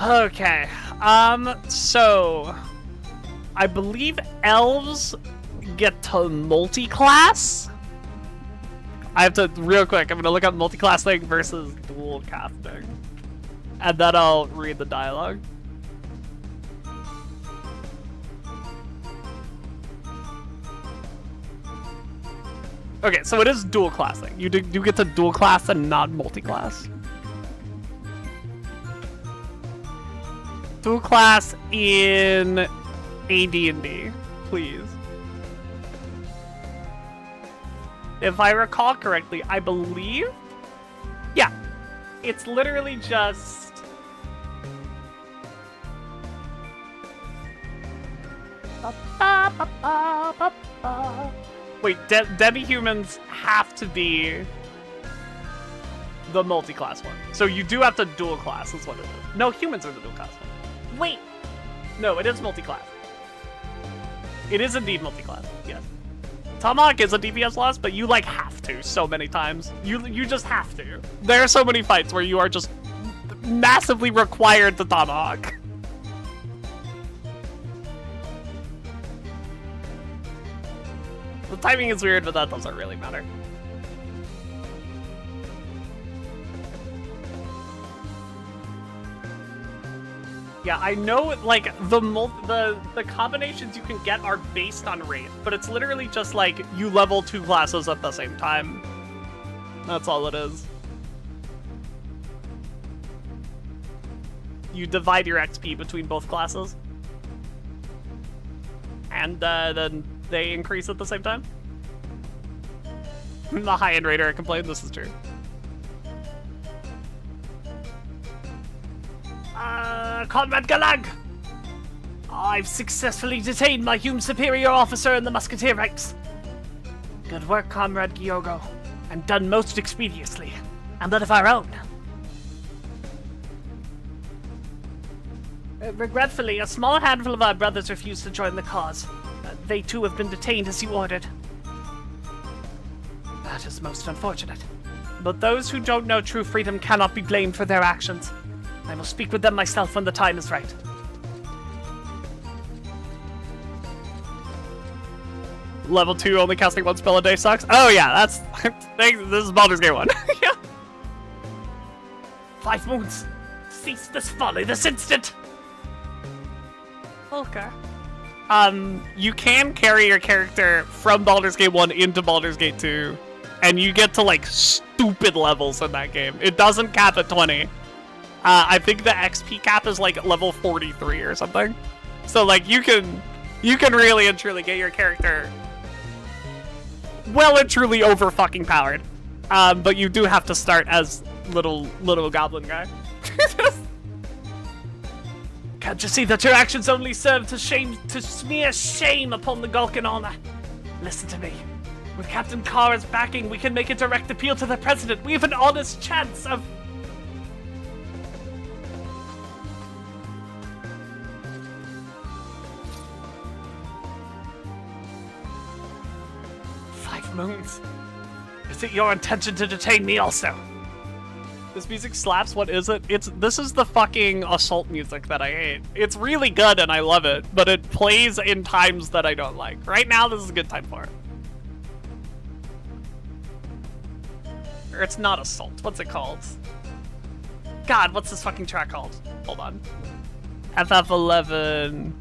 Okay. So... I believe elves get to multi-class? I have to, real quick, I'm gonna look up multi-class thing versus dual casting. And then I'll read the dialogue. Okay, so it is dual classing. You do get to dual class and not multi-class. Dual class in AD&D, please. If I recall correctly, I believe... Yeah. It's literally just... Wait, demi-humans have to be the multi-class one. So you do have to dual class, is what it is. No, humans are the dual class one. Wait! No, it is multi-class. It is indeed multi-class, yes. Tomahawk is a DPS loss, but you, like, have to so many times. You just have to. There are so many fights where you are just massively required to Tomahawk. The timing is weird, but that doesn't really matter. Yeah, I know, like, the combinations you can get are based on Wraith, but it's literally just, like, you level 2 classes at the same time. That's all it is. You divide your XP between both classes. And, then they increase at the same time. The high-end raider complained, this is true. Comrade Galag! I've successfully detained my human superior officer in the musketeer ranks. Good work, Comrade Gyogo, and done most expeditiously, and that of our own. Regretfully, a small handful of our brothers refused to join the cause. They too have been detained as you ordered. That is most unfortunate. But those who don't know true freedom cannot be blamed for their actions. I will speak with them myself when the time is right. Level 2, only casting one spell a day sucks? Oh yeah, that's... this is Baldur's Gate 1. Yeah. 5 moons! Cease this folly this instant! Okay. You can carry your character from Baldur's Gate 1 into Baldur's Gate 2, and you get to, like, stupid levels in that game. It doesn't cap at 20. I think the XP cap is like level 43 or something. So like you can really and truly get your character well and truly over fucking powered. But you do have to start as little goblin guy. Can't you see that your actions only serve to smear shame upon the Gulkin honor? Listen to me. With Captain Kara's backing, we can make a direct appeal to the president. We have an honest chance of... Moons. Is it your intention to detain me also? This music slaps, what is it? This is the fucking assault music that I hate. It's really good and I love it, but it plays in times that I don't like. Right now, this is a good time for it. Or it's not Assault. What's it called? God, what's this fucking track called? Hold on. FF11.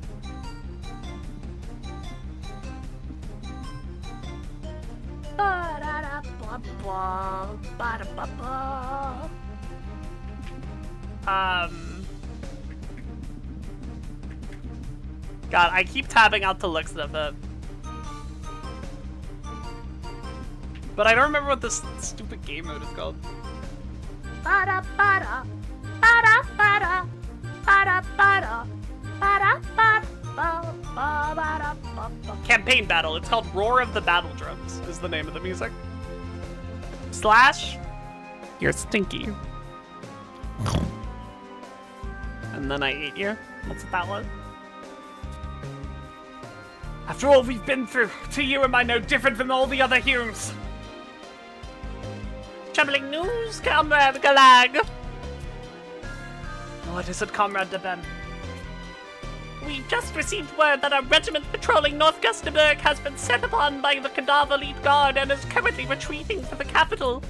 God, I keep tabbing out the looks of it. But I don't remember what this stupid game mode is called. Campaign battle. It's called Roar of the Battle Drums is the name of the music. Slash, you're stinky. And then I ate you. What's that one? After all we've been through, to you am I no different from all the other Humes. Troubling news, Comrade Galag. What is it, Comrade DeBen? We've just received word that our regiment patrolling North Gustenberg has been set upon by the Cadaver Elite Guard and is currently retreating for the capital.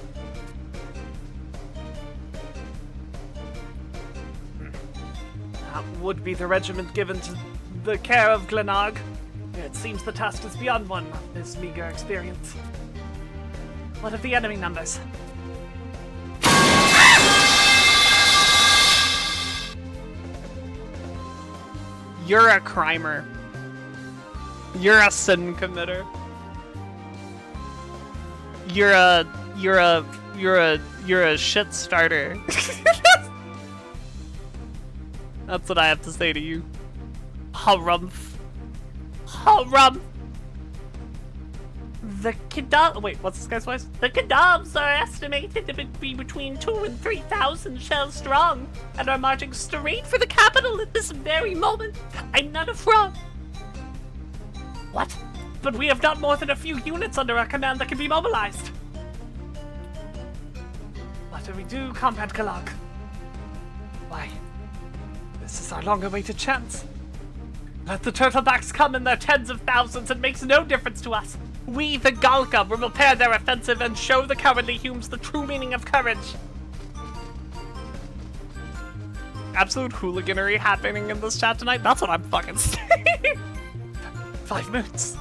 That would be the regiment given to the care of Glenarg. It seems the task is beyond one of his meager experience. What of the enemy numbers? You're a crimer. You're a sin committer. You're a shit starter. That's what I have to say to you. Harumph. Harumph. The Kadab— wait, what's this guy's voice? The Kadabs are estimated to be between 2,000 and 3,000 shells strong, and are marching straight for the capital at this very moment. I'm not a fraud. What? But we have not more than a few units under our command that can be mobilized. What do we do, Comrade Galag? Why, this is our long-awaited chance. Let the turtlebacks come in their tens of thousands. It makes no difference to us. We, the Galka, will repair their offensive and show the cowardly Humes the true meaning of courage. Absolute hooliganery happening in this chat tonight. That's what I'm fucking saying. 5 moons.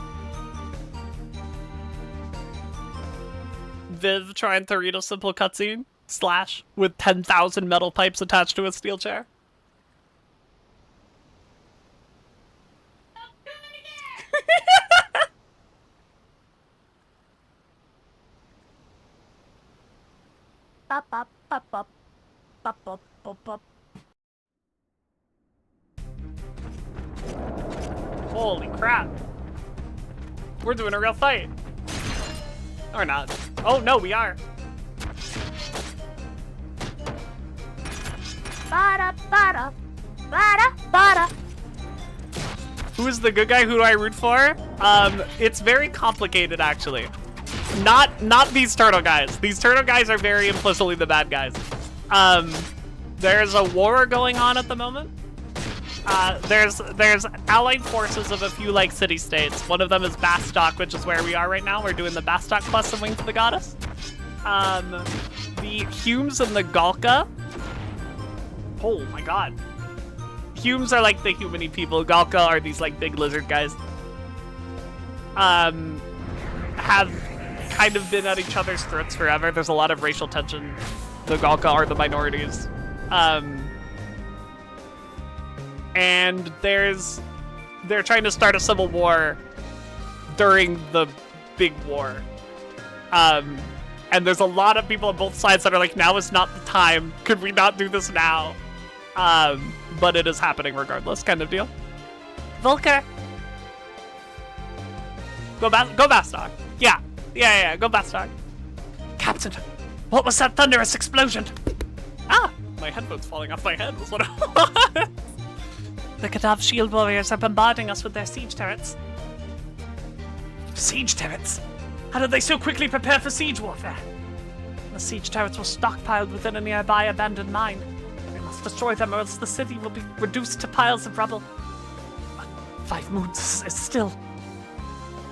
Viv trying to read a simple cutscene. Slash with 10,000 metal pipes attached to a steel chair. Holy crap. We're doing a real fight. Or not. Oh no, we are. Who is the good guy? Who do I root for? It's very complicated actually. Not these turtle guys. These turtle guys are very implicitly the bad guys. There's a war going on at the moment. There's allied forces of a few like city-states. One of them is Bastok, which is where we are right now. We're doing the Bastok quest of Wings of the Goddess. The Humes and the Galka. Oh my god. Humes are like the human-y people. Galka are these like big lizard guys. Have kind of been at each other's throats forever. There's a lot of racial tension. The Galka are the minorities. And they're trying to start a civil war during the big war. And there's a lot of people on both sides that are like, now is not the time. Could we not do this now? But it is happening regardless, kind of deal. Volker. Go Bastok. Yeah, go Bastok. Captain, what was that thunderous explosion? Ah, my headphone's falling off my head. That's what it was. The Kadav shield warriors are bombarding us with their siege turrets. Siege turrets? How did they so quickly prepare for siege warfare? The siege turrets were stockpiled within a nearby abandoned mine. We must destroy them or else the city will be reduced to piles of rubble. But 5 moons is still.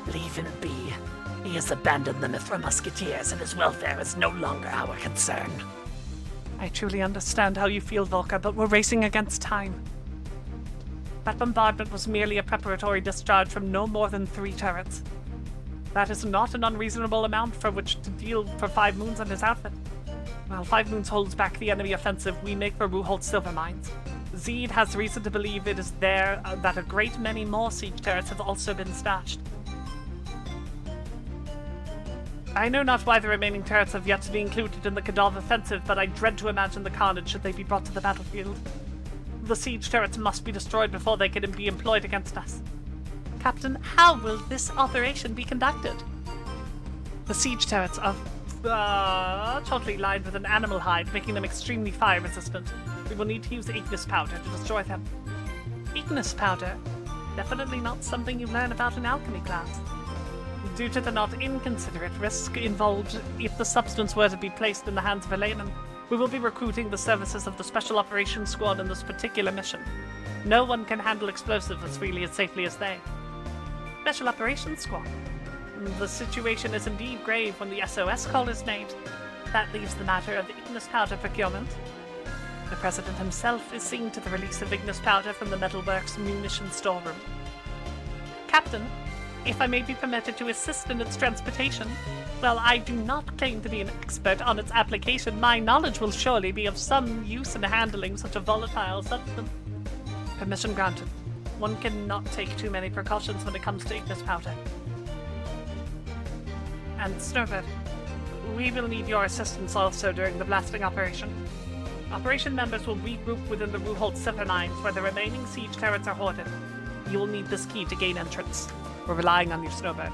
Leave him be. He has abandoned the Mithra Musketeers, and his welfare is no longer our concern. I truly understand how you feel, Volker, but we're racing against time. That bombardment was merely a preparatory discharge from no more than 3 turrets. That is not an unreasonable amount for which to deal for 5 Moons and his outfit. While 5 Moons holds back the enemy offensive, we make for Ruholt's silver mines. Zeed has reason to believe it is there that a great many more siege turrets have also been stashed. I know not why the remaining turrets have yet to be included in the Kadov offensive, but I dread to imagine the carnage should they be brought to the battlefield. The siege turrets must be destroyed before they can be employed against us. Captain, how will this operation be conducted? The siege turrets are totally lined with an animal hide, making them extremely fire resistant. We will need to use Ignis powder to destroy them. Ignis powder? Definitely not something you learn about in alchemy class. Due to the not inconsiderate risk involved if the substance were to be placed in the hands of a layman, we will be recruiting the services of the Special Operations Squad in this particular mission. No one can handle explosives as freely and safely as they. Special Operations Squad? The situation is indeed grave when the SOS call is made. That leaves the matter of Ignis powder procurement. The President himself is seeing to the release of Ignis powder from the Metalworks munition storeroom. Captain, if I may be permitted to assist in its transportation, while I do not claim to be an expert on its application, my knowledge will surely be of some use in handling such a volatile substance. Permission granted. One cannot take too many precautions when it comes to Ignis powder. And Snowbird, we will need your assistance also during the blasting operation. Operation members will regroup within the Ruholt silver mines where the remaining siege turrets are hoarded. You will need this key to gain entrance. We're relying on you, Snowbird.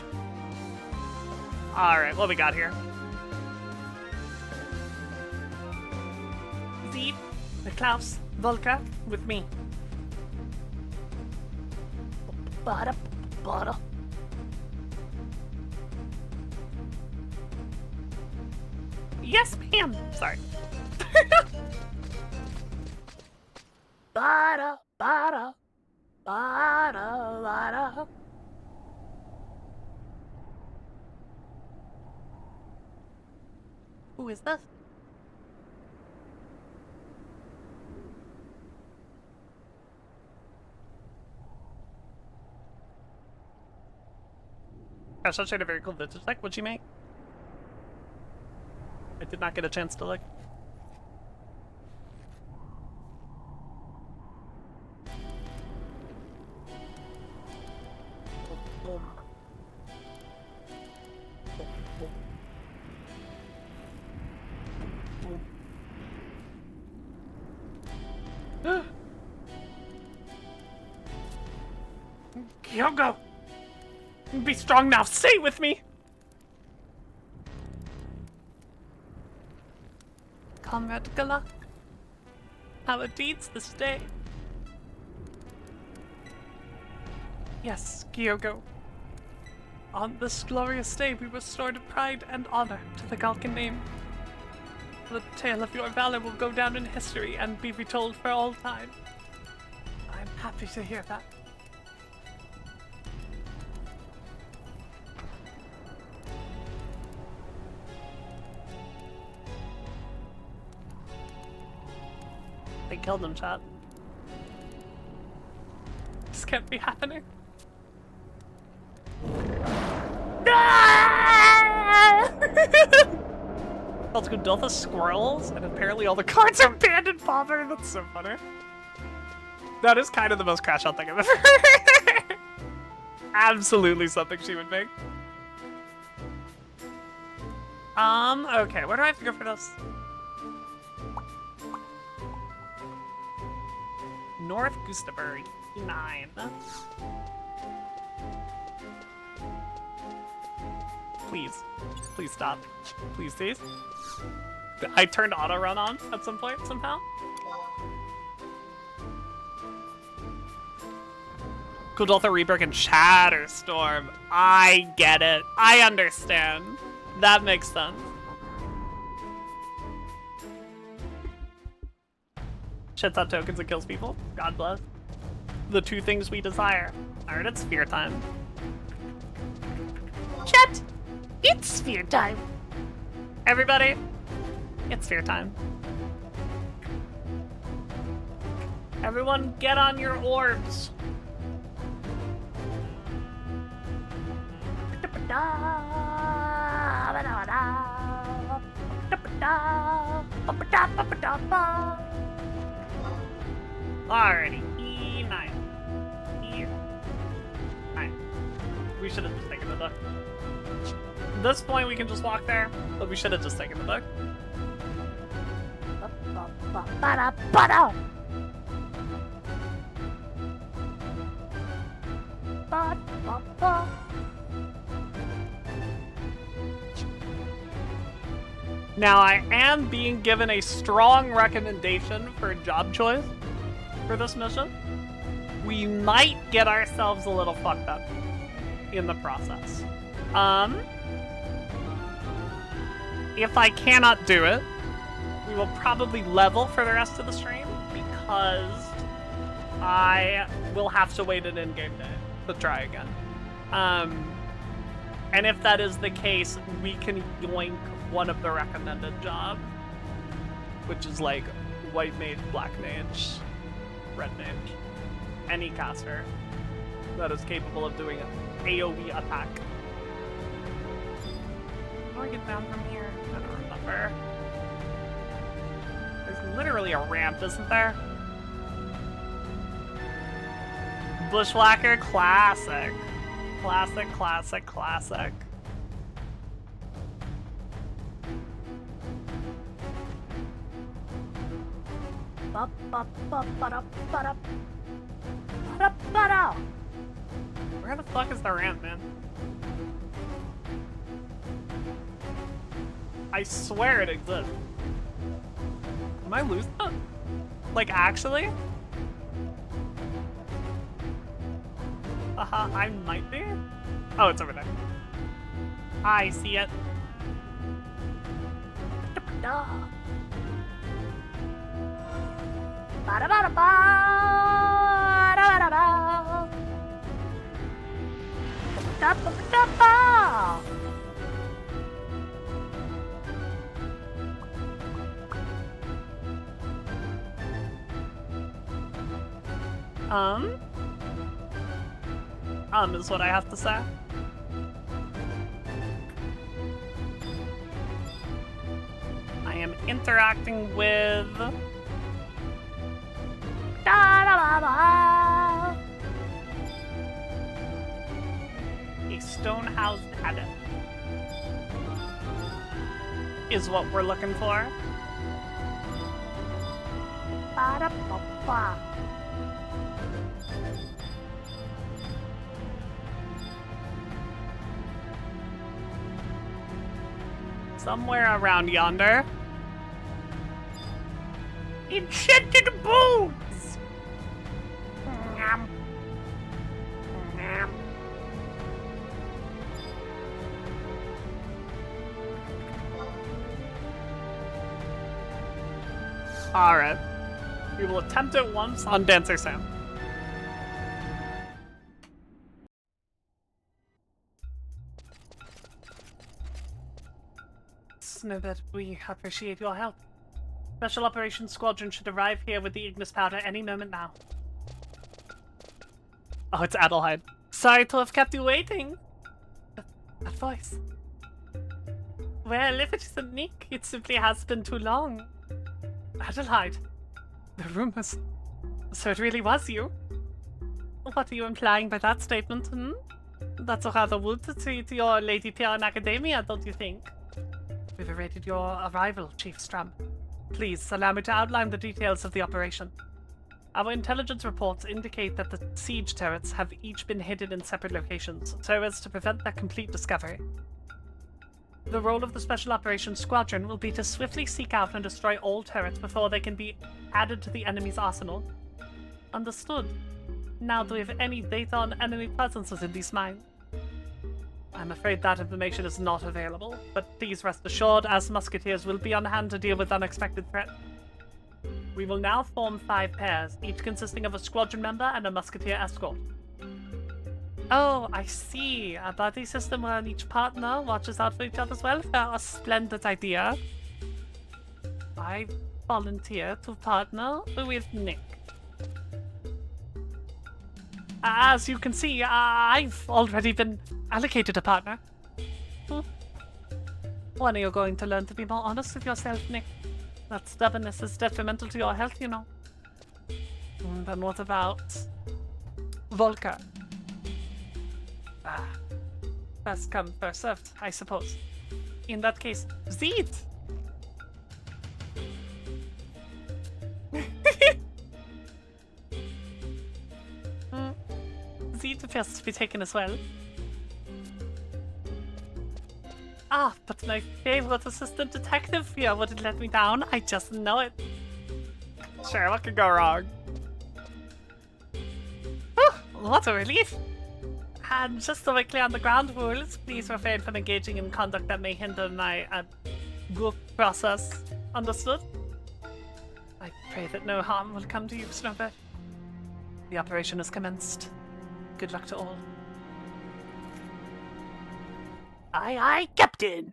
Alright, what we got here? Zeed, Klaus, Volker, with me. Bada. Yes, ma'am! Sorry. Bada. Who is this? I thought she had a very cool vintage deck. What'd she make? I did not get a chance to look. Kyogo! Be strong now, stay with me! Comrade Galak, our deeds this day. Yes, Kyogo. On this glorious day we restored pride and honor to the Galkan name. The tale of your valor will go down in history and be retold for all time. I'm happy to hear that. They killed him, chat. This can't be happening. Let's go deal with the squirrels, and apparently all the cards are banned in Pauper. That's so funny. That is kind of the most crash out thing I've ever heard. Absolutely something she would make. Okay, where do I have to go for this? North Gustavsburg, 9. Please. Please stop. Please, please. I turned auto run on at some point, somehow. Kudoltha Reberg and Chatterstorm. I get it. I understand. That makes sense. Shits out tokens and kills people. God bless. The two things we desire. Alright, it's fear time. Chet! fear time. Everybody, it's fear time. Everyone get on your orbs. Alrighty, E9. E9. We should have just taken the book. At this point, we can just walk there, but we should have just taken the book. Now, I am being given a strong recommendation for a job choice for this mission. We might get ourselves a little fucked up in the process. If I cannot do it, we will probably level for the rest of the stream because I will have to wait an in-game day to try again. And if that is the case, we can yoink one of the recommended jobs, which is like white mage, black mage, red mage, any caster that is capable of doing an AoE attack. How do I get down from here? I don't remember. There's literally a ramp, isn't there? Bushwhacker, classic. Classic, classic, classic. Where the fuck is the ramp, man? I swear it exists. Am I losing it? Like, actually? I might be? Oh, it's over there. I see it. Is what I have to say. I am interacting with a stone-housed adept is what we're looking for. Somewhere around yonder. Enchanted boots! Alright. We will attempt it once on Dancer Sam. Know that we appreciate your help. Special Operations Squadron should arrive here with the Ignis powder any moment now. Oh, it's Adelheid. Sorry to have kept you waiting. That voice. Well, if it isn't Nick, it simply has been too long. Adelheid. The rumors. So it really was you? What are you implying by that statement, hmm? That's a rather rude to treat your lady peer in academia, don't you think? We've awaited your arrival, Chief Strum. Please, allow me to outline the details of the operation. Our intelligence reports indicate that the siege turrets have each been hidden in separate locations, so as to prevent their complete discovery. The role of the Special Operations Squadron will be to swiftly seek out and destroy all turrets before they can be added to the enemy's arsenal. Understood. Now, do we have any data on enemy presence within these mines? I'm afraid that information is not available, but please rest assured, as musketeers will be on hand to deal with unexpected threats. We will now form 5 pairs, each consisting of a squadron member and a musketeer escort. Oh, I see. A buddy system where each partner watches out for each other's welfare. A splendid idea. I volunteer to partner with Nick. As you can see, I've already been allocated a partner. When are you going to learn to be more honest with yourself, Nick? That stubbornness is detrimental to your health, you know. Then what about Volker? First come, first served, I suppose. In that case, Zed! Zed appears to be taken as well. But my favorite assistant detective here wouldn't let me down. I just know it. Sure, what could go wrong? What a relief! And just so we're clear on the ground rules, please refrain from engaging in conduct that may hinder my group process. Understood? I pray that no harm will come to you, Snowbird. The operation has commenced. Good luck to all. Aye, aye, Captain!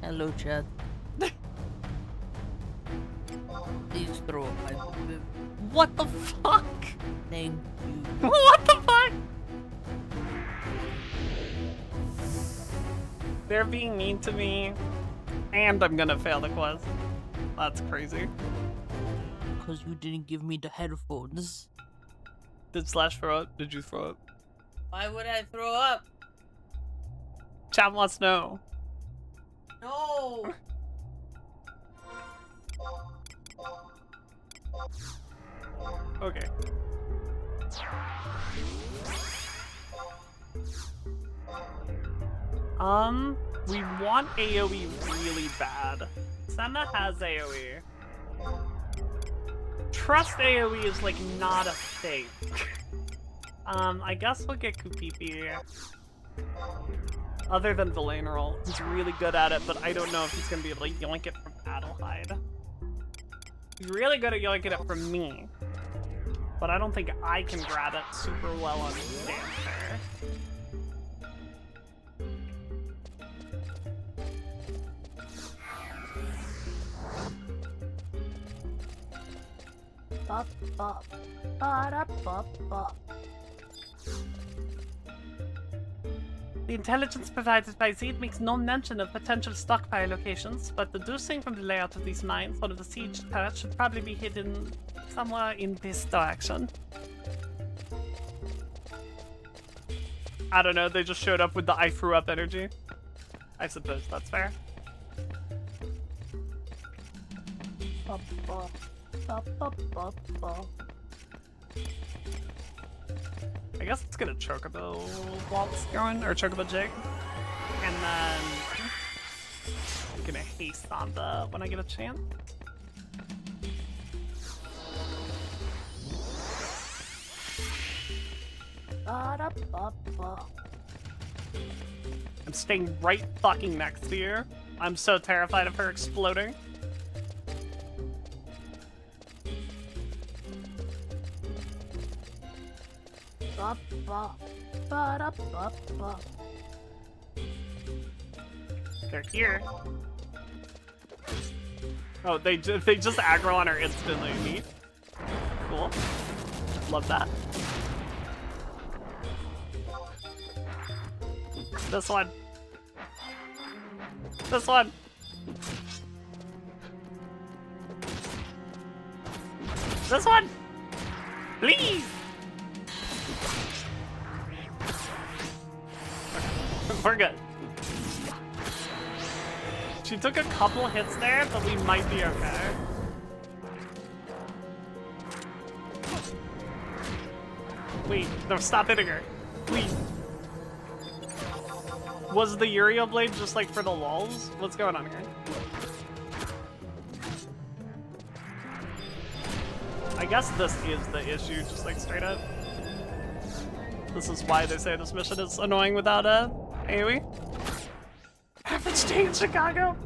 Hello, Chad. Please throw up my Viv. What the fuck? Thank you. What the fuck? They're being mean to me, and I'm gonna fail the quest. That's crazy. Because you didn't give me the headphones. Did Slash throw up? Did you throw up? Why would I throw up? Chat wants to know. No! Okay. We want AoE really bad. Senna has AoE. Trust AoE is like not a thing. I guess we'll get Kupipi. Other than Velanerol, who's really good at it, but I don't know if he's gonna be able to yoink it from Adelheid. He's really good at yoinking it from me, but I don't think I can grab it super well on Dancer. The intelligence provided by Zed makes no mention of potential stockpile locations, but deducing from the layout of these mines, one of the siege turrets should probably be hidden somewhere in this direction. I don't know, they just showed up with the I threw up energy. I suppose that's fair. I guess it's gonna Chocobo Waltz going, or Chocobo Jig. And then I'm gonna haste on the when I get a chance. I'm staying right fucking next to you. I'm so terrified of her exploding. They're here. Oh, they just aggro on her instantly. Neat. Cool. Love that. This one. This one. This one. Please. We're good. She took a couple hits there, but we might be okay. Wait, no, stop hitting her. Please. Was the Uriel blade just like for the lulz? What's going on here? I guess this is the issue, just like straight up. This is why they say this mission is annoying without a AoE. Average day in Chicago?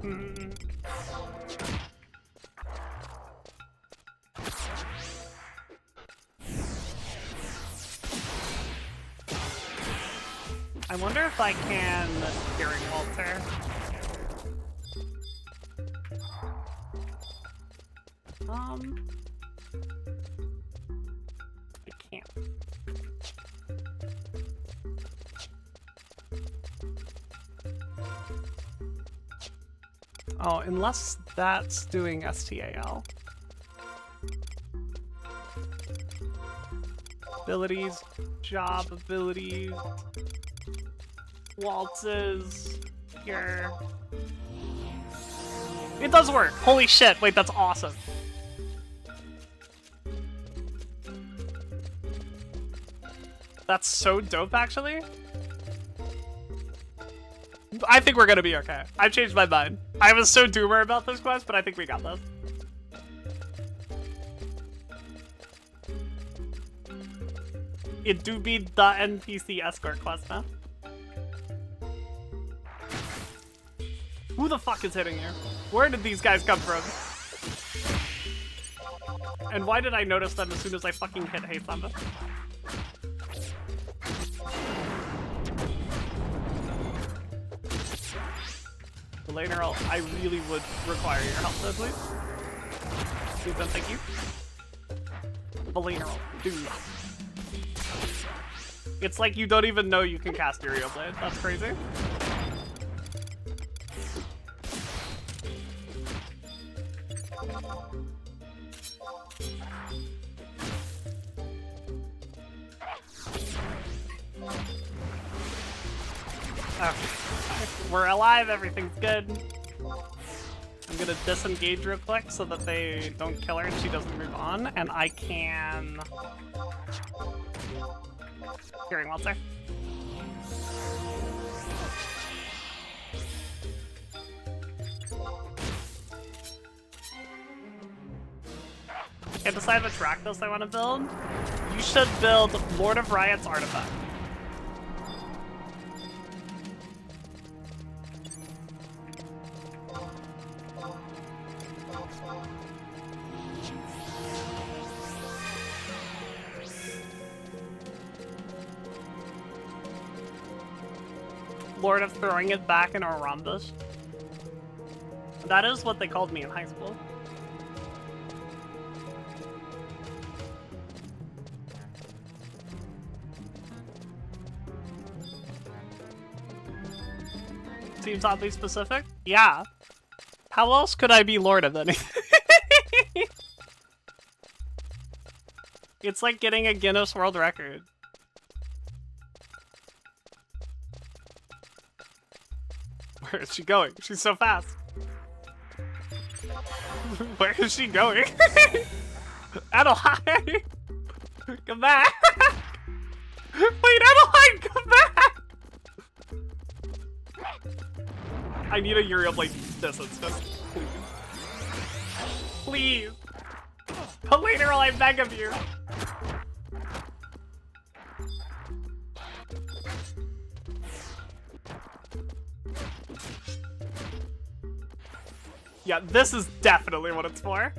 I wonder if I can Hearing Walter. I can't. Oh, unless that's doing STAL. Abilities, job abilities, waltzes, here. It does work! Holy shit, wait, that's awesome. That's so dope, actually. I think we're gonna be okay. I've changed my mind. I was so doomer about this quest, but I think we got this. It do be the NPC escort quest, huh? Who the fuck is hitting you? Where did these guys come from? And why did I notice them as soon as I fucking hit Hey Samba? Later, I really would require your help, though, please. Please and thank you. Valiner, dude. It's like you don't even know you can cast Uriel Blade. That's crazy. Okay. We're alive, everything's good. I'm gonna disengage real quick so that they don't kill her and she doesn't move on, and I can... Hearing Waltzer. Can't decide which Rakdos I want to build. You should build Lord of Riot's Artifact. Lord of throwing it back in a rhombus. That is what they called me in high school. Seems oddly specific. Yeah. How else could I be Lord of anything? It's like getting a Guinness World Record. Where is she going? She's so fast. Where is she going? Adeline! Come back! Wait, Adeline, come back! I need a Uriel Blade distance, just please. Please! Later, I beg of you! Yeah, this is definitely what it's for.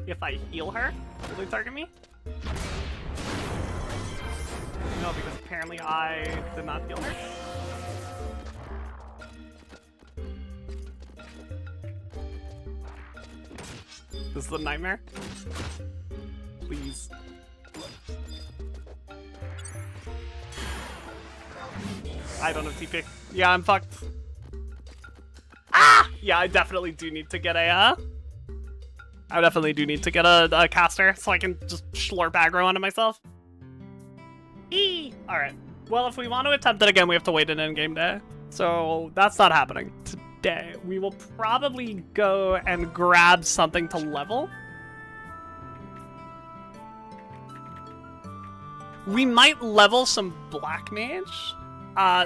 If I heal her, will they target me? No, because apparently I did not heal her. This is a nightmare. Please. I don't have TP. Yeah, I'm fucked. Ah! Yeah, I definitely do need to get a, I definitely do need to get a caster so I can just slurp aggro onto myself. Eee! Alright. Well, if we want to attempt it again, we have to wait an in-game day. So, that's not happening today. We will probably go and grab something to level. We might level some Black Mage.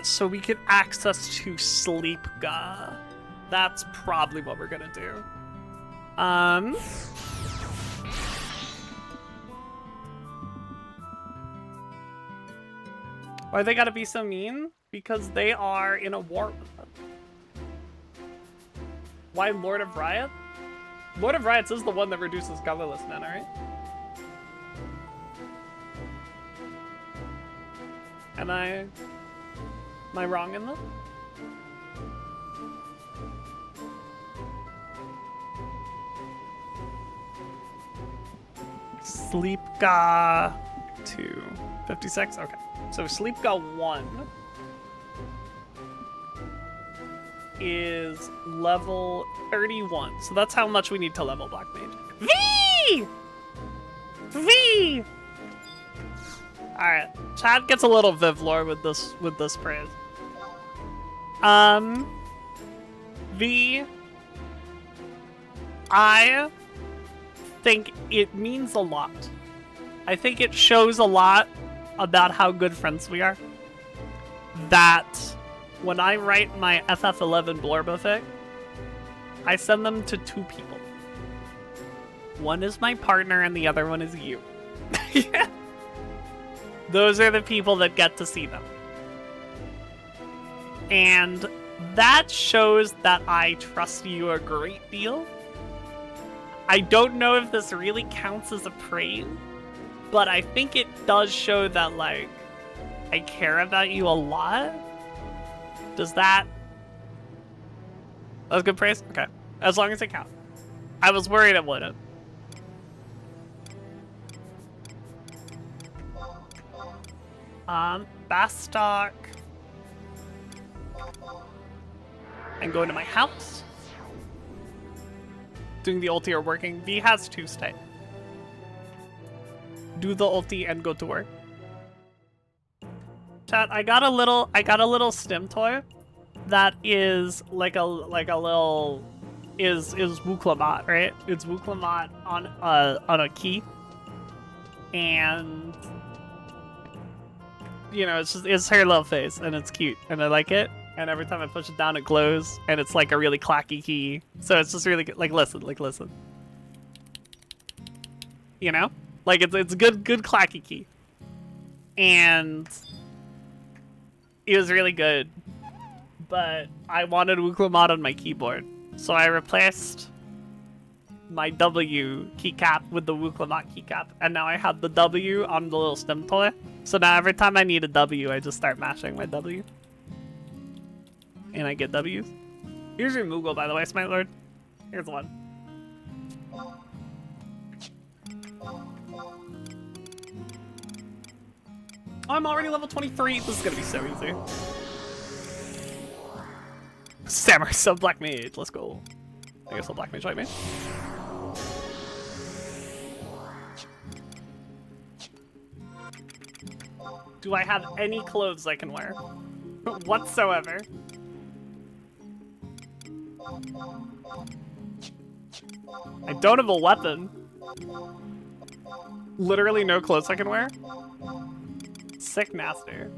So we get access to Sleep Ga. That's probably what we're gonna do. Why they gotta be so mean? Because they are in a war with them. Why Lord of Riot? Lord of Riots is the one that reduces colorless mana, right? Am I wrong in this? Sleepga 2. 56? Okay. So Sleepga 1 is level 31. So that's how much we need to level Black Mage. V! V! Alright. Chad gets a little Viv lore with this praise. V. I think it means a lot. I think it shows a lot about how good friends we are. That when I write my FF11 blurbific, I send them to 2 people. One is my partner and the other one is you. Those are the people that get to see them. And that shows that I trust you a great deal. I don't know if this really counts as a praise, but I think it does show that, like, I care about you a lot. Does that... That was good praise? Okay. As long as it counts. I was worried it wouldn't. Bastock. And go into my house. Doing the ulti or working. V has 2 stay. Do the ulti and go to work. Chat, I got a little stim toy that is like a little is Wuklamat, right? It's Wuklamat on a key. And you know, it's her little face and it's cute and I like it. And every time I push it down, it glows, and it's like a really clacky key. So it's just really good. Like listen. You know, like it's a good clacky key, and it was really good. But I wanted Wuklamat on my keyboard, so I replaced my W keycap with the Wuklamat keycap, and now I have the W on the little stem toy. So now every time I need a W, I just start mashing my W. And I get W's. Here's your Moogle, by the way, Smite Lord. Here's one. Oh, I'm already level 23. This is gonna be so easy. Samurai sub Black Mage. Let's go. I guess I'll Black Mage White Mage. Do I have any clothes I can wear? Whatsoever. I don't have a weapon. Literally no clothes I can wear. Sick master.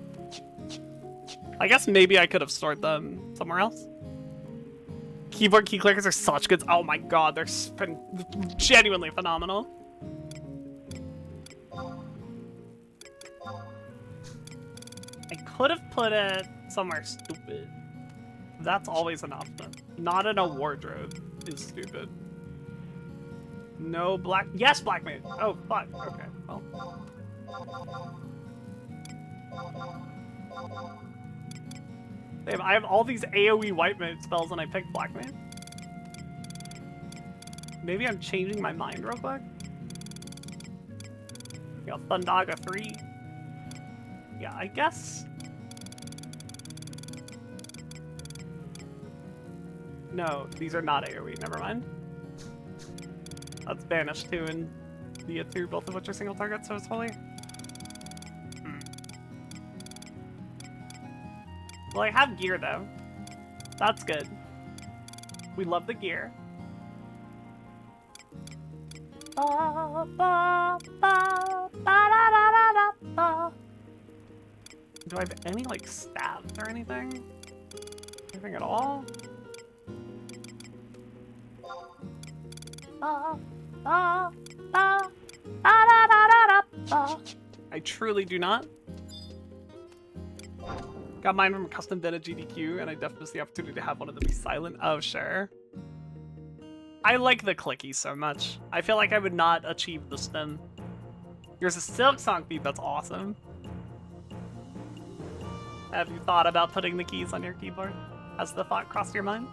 I guess maybe I could have stored them somewhere else. Keyboard key clickers are such good. Oh my god, they're genuinely phenomenal. I could have put it somewhere stupid. That's always an option. Not in a wardrobe is stupid. No black. Yes, Black Mage. Oh, fuck. Okay. Well. Damn, I have all these AoE White Mage spells and I picked Black Mage. Maybe I'm changing my mind real quick. Yeah, Thundaga 3. Yeah, I guess. No, these are not AoE, never mind. That's banished too, and the 2, both of which are single target, so it's holy. Well, I have gear though. That's good. We love the gear. Do I have any, like, stabs or anything? Anything at all? I truly do not. Got mine from a custom Vena GDQ, and I definitely see the opportunity to have one of them be silent. Oh, sure. I like the clicky so much. I feel like I would not achieve the spin. There's a silk song feed that's awesome. Have you thought about putting the keys on your keyboard? Has the thought crossed your mind?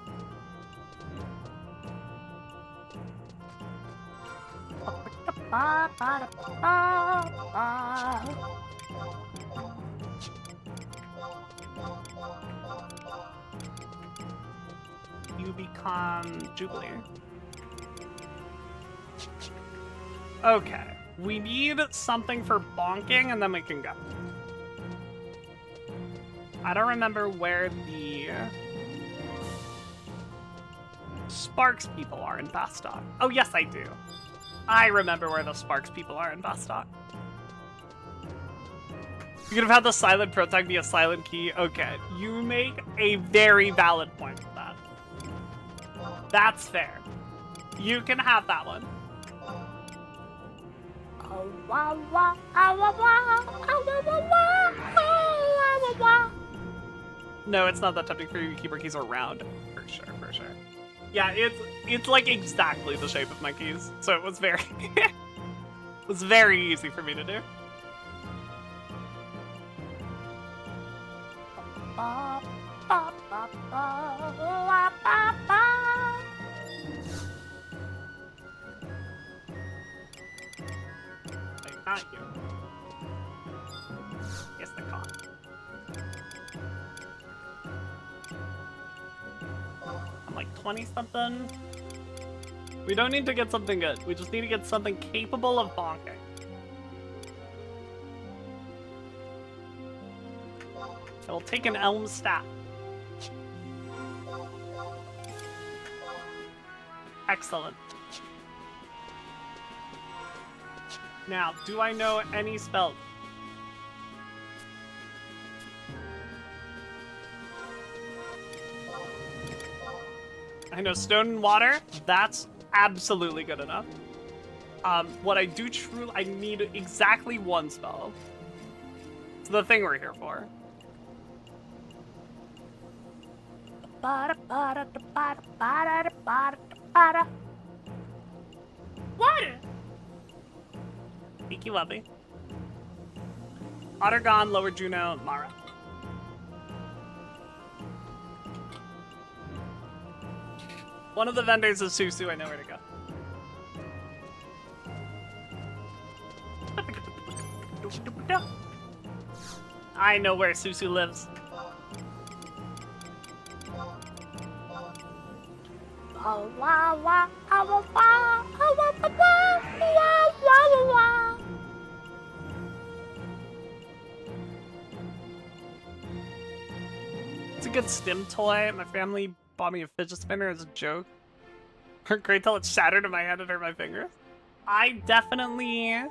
You become Jubilee. Okay. We need something for bonking, and then we can go. I don't remember where the Sparks people are in Bastock. Oh, yes, I do. I remember where the Sparks people are in Bastock. You could have had the silent protag be a silent key. Okay, you make a very valid point with that. That's fair. You can have that one. No, it's not that tempting for you. Keyboard keys are round. For sure, for sure. Yeah, it's like exactly the shape of my keys. So it was very it was very easy for me to do. Wait, not you. Yes, the con. I'm like 20 something. We don't need to get something good. We just need to get something capable of bonking. It'll take an elm staff. Excellent. Now, do I know any spells? I know stone and water. That's absolutely good enough. What I do truly, I need exactly one spell. It's the thing we're here for. Water! Thank you, lovely. Ottergon, Lower Juno, Mara. One of the vendors is Susu, I know where to go. I know where Susu lives. It's a good stim toy. My family bought me a fidget spinner as a joke. Great till it shattered in my hand and hurt my fingers. I definitely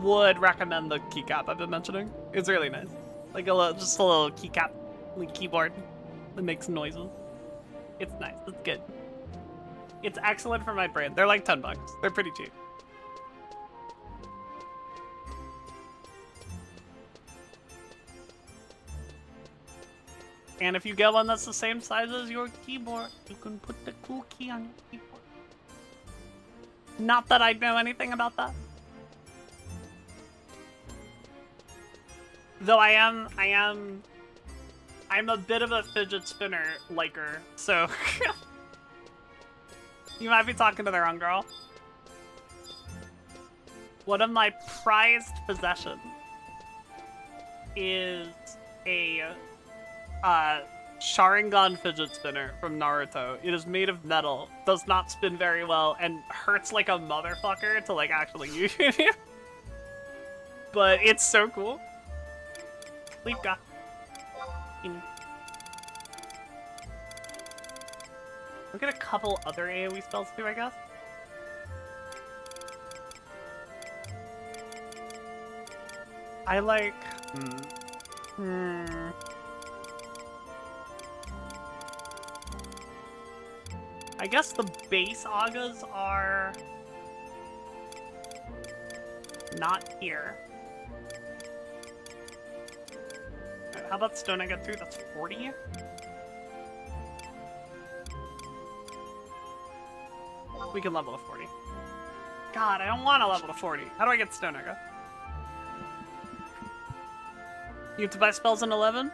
would recommend the keycap I've been mentioning. It's really nice. Like just a little keycap, like keyboard that makes noises. It's nice. It's good. It's excellent for my brain. They're like $10. They're pretty cheap. And if you get one that's the same size as your keyboard, you can put the cool key on your keyboard. Not that I know anything about that. Though I'm a bit of a fidget spinner liker, so you might be talking to the wrong girl. One of my prized possessions is a Sharingan fidget spinner from Naruto. It is made of metal, does not spin very well, and hurts like a motherfucker to like actually use it. But it's so cool. Leapka. We'll get a couple other AoE spells too, I guess. I like... I guess the base Agas are... not here. How about Stone I get through? That's 40? We can level to 40. God, I don't want to level to 40. How do I get Stone Echo? You have to buy spells in 11?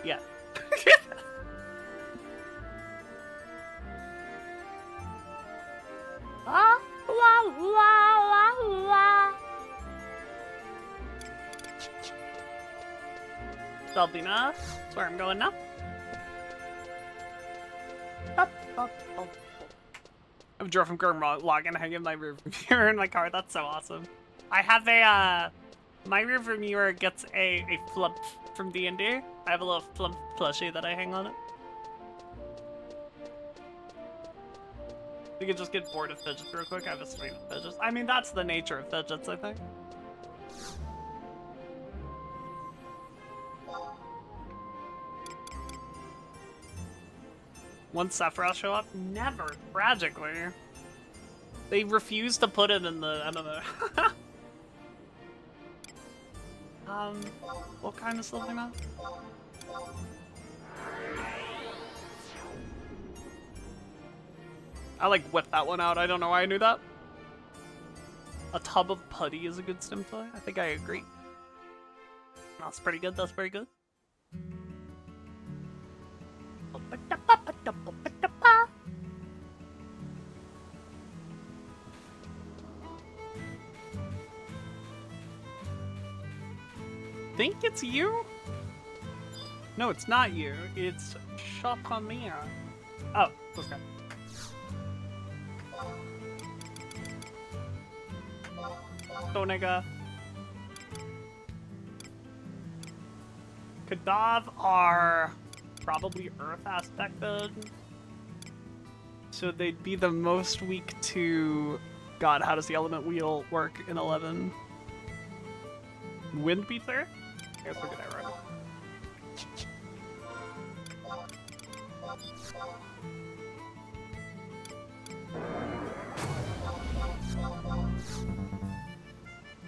Yeah. Ah, la la la la. That'll be enough. That's where I'm going now. Up, up, up. I'm Joe from Gurm logging, hanging my rear mirror in my car. That's so awesome. I have a, my rear view mirror gets a flump from D&D. I have a little flump plushie that I hang on it. We could just get bored of fidgets real quick. I have a string of fidgets. I mean, that's the nature of fidgets, I think. Once Sephiroth show up? Never, tragically. They refuse to put it in the, I don't know. What kind of silver now? I like whipped that one out. I don't know why I knew that. A tub of putty is a good stim toy. I think I agree. That's pretty good. That's pretty good. Think it's you? No, it's not you. It's Chopamir. Oh, this guy. Sonega. Kadav are probably Earth aspected. So they'd be the most weak to... God, how does the element wheel work in 11? Wind beats Earth? I guess we're good at right.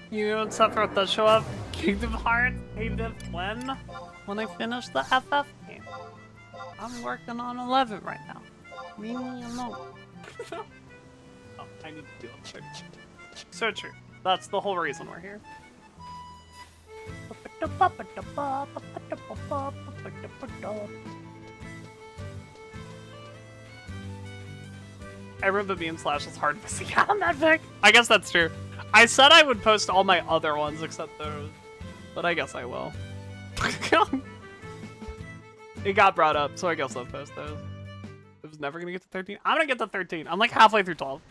You know, Sephiroth does show up. Kingdom Hearts, Kingdom when I finish the FF game. I'm working on 11 right now. Leave me alone. Oh, I need to do it. So true. That's the whole reason we're here. I remember being slash is hard to see on that Vic. I guess that's true. I said I would post all my other ones except those, but I guess I will. It got brought up, so I guess I'll post those. It was never gonna get to 13. I'm gonna get to 13. I'm like halfway through 12.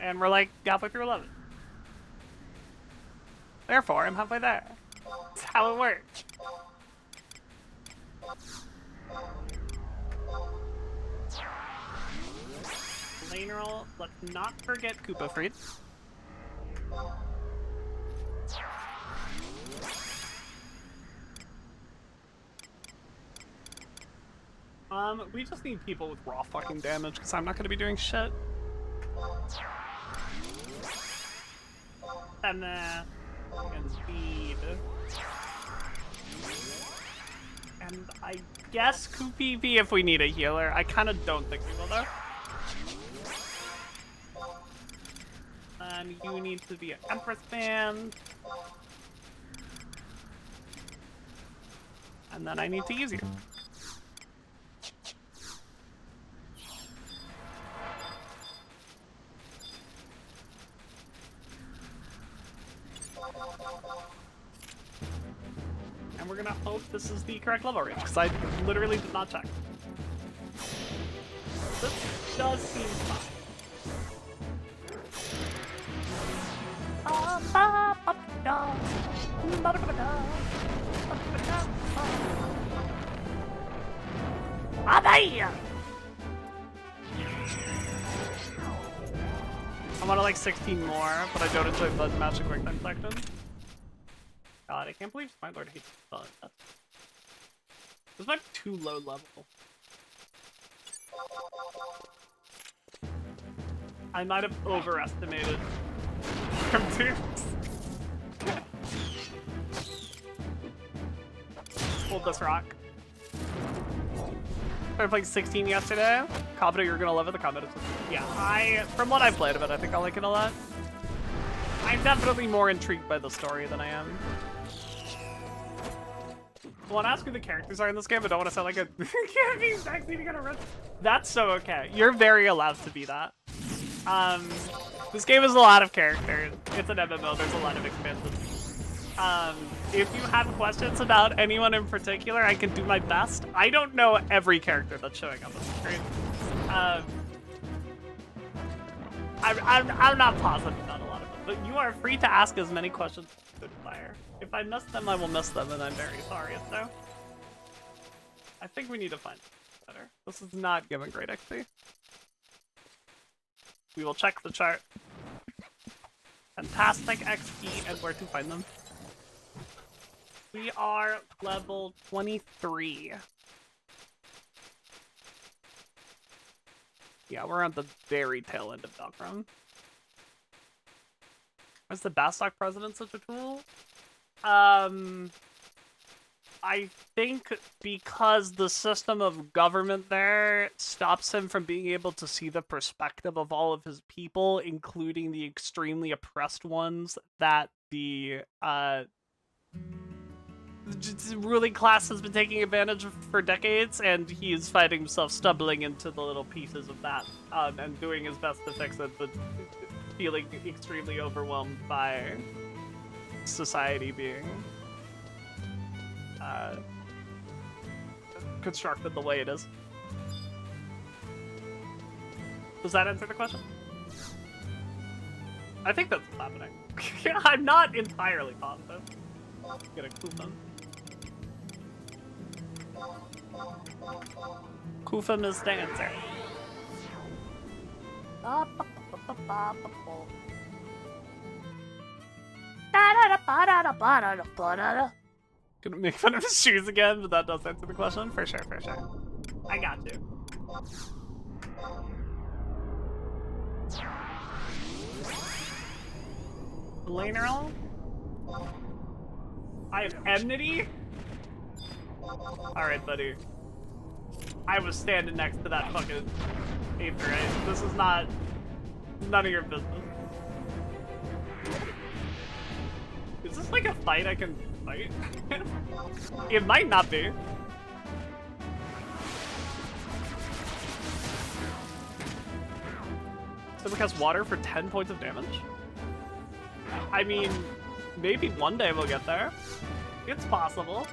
And we're like halfway through 11. Therefore, I'm halfway there. That's how it works. Lane roll. Let's not forget Koopa Freed. We just need people with raw fucking damage, because I'm not going to be doing shit. And then... and speed. And I guess PvP if we need a healer. I kind of don't think we will, though. And you need to be an Empress fan. And then I need to use you. And we're gonna hope this is the correct level range, because I literally did not check. This does seem fine. I want to like 16 more, but I don't enjoy blood magic quick time section. God, I can't believe my lord hates blood. This might be too low level. I might have overestimated from twos. Hold this rock. started playing 16 yesterday. Confident you're gonna love it. The combat is... Yeah, from what I've played of it, I think I'll like it a lot. I'm definitely more intrigued by the story than I am. I want to ask who the characters are in this game, but don't want to sound like a can't be sexy to get a rip. That's so okay. You're very allowed to be that. This game is a lot of characters. It's an MMO. There's a lot of expansions. If you have questions about anyone in particular, I can do my best. I don't know every character that's showing up on the screen. I'm not positive about a lot of them, but you are free to ask as many questions as you desire. If I miss them, I will miss them, and I'm very sorry. So, I think we need to find better. This is not giving great XP. We will check the chart. Fantastic XP and where to find them. We are level 23. Yeah, we're on the very tail end of Valkyrie. Was the Bastok president such a tool? I think because the system of government there stops him from being able to see the perspective of all of his people, including the extremely oppressed ones that the ruling class has been taking advantage of for decades, and he's finding himself stumbling into the little pieces of that, and doing his best to fix it, but feeling extremely overwhelmed by society being constructed the way it is. Does that answer the question? I think that's what's happening. I'm not entirely positive. Get a Kufum. Kufum is the answer. Gonna make fun of his shoes again, but that does answer the question. For sure, for sure. I got you. Laneral? I have enmity? Alright, buddy. I was standing next to that fucking Aether, right? This is not... none of your business. Is this like a fight I can fight? It might not be. Someone casts water for 10 points of damage? I mean, maybe one day we'll get there. It's possible.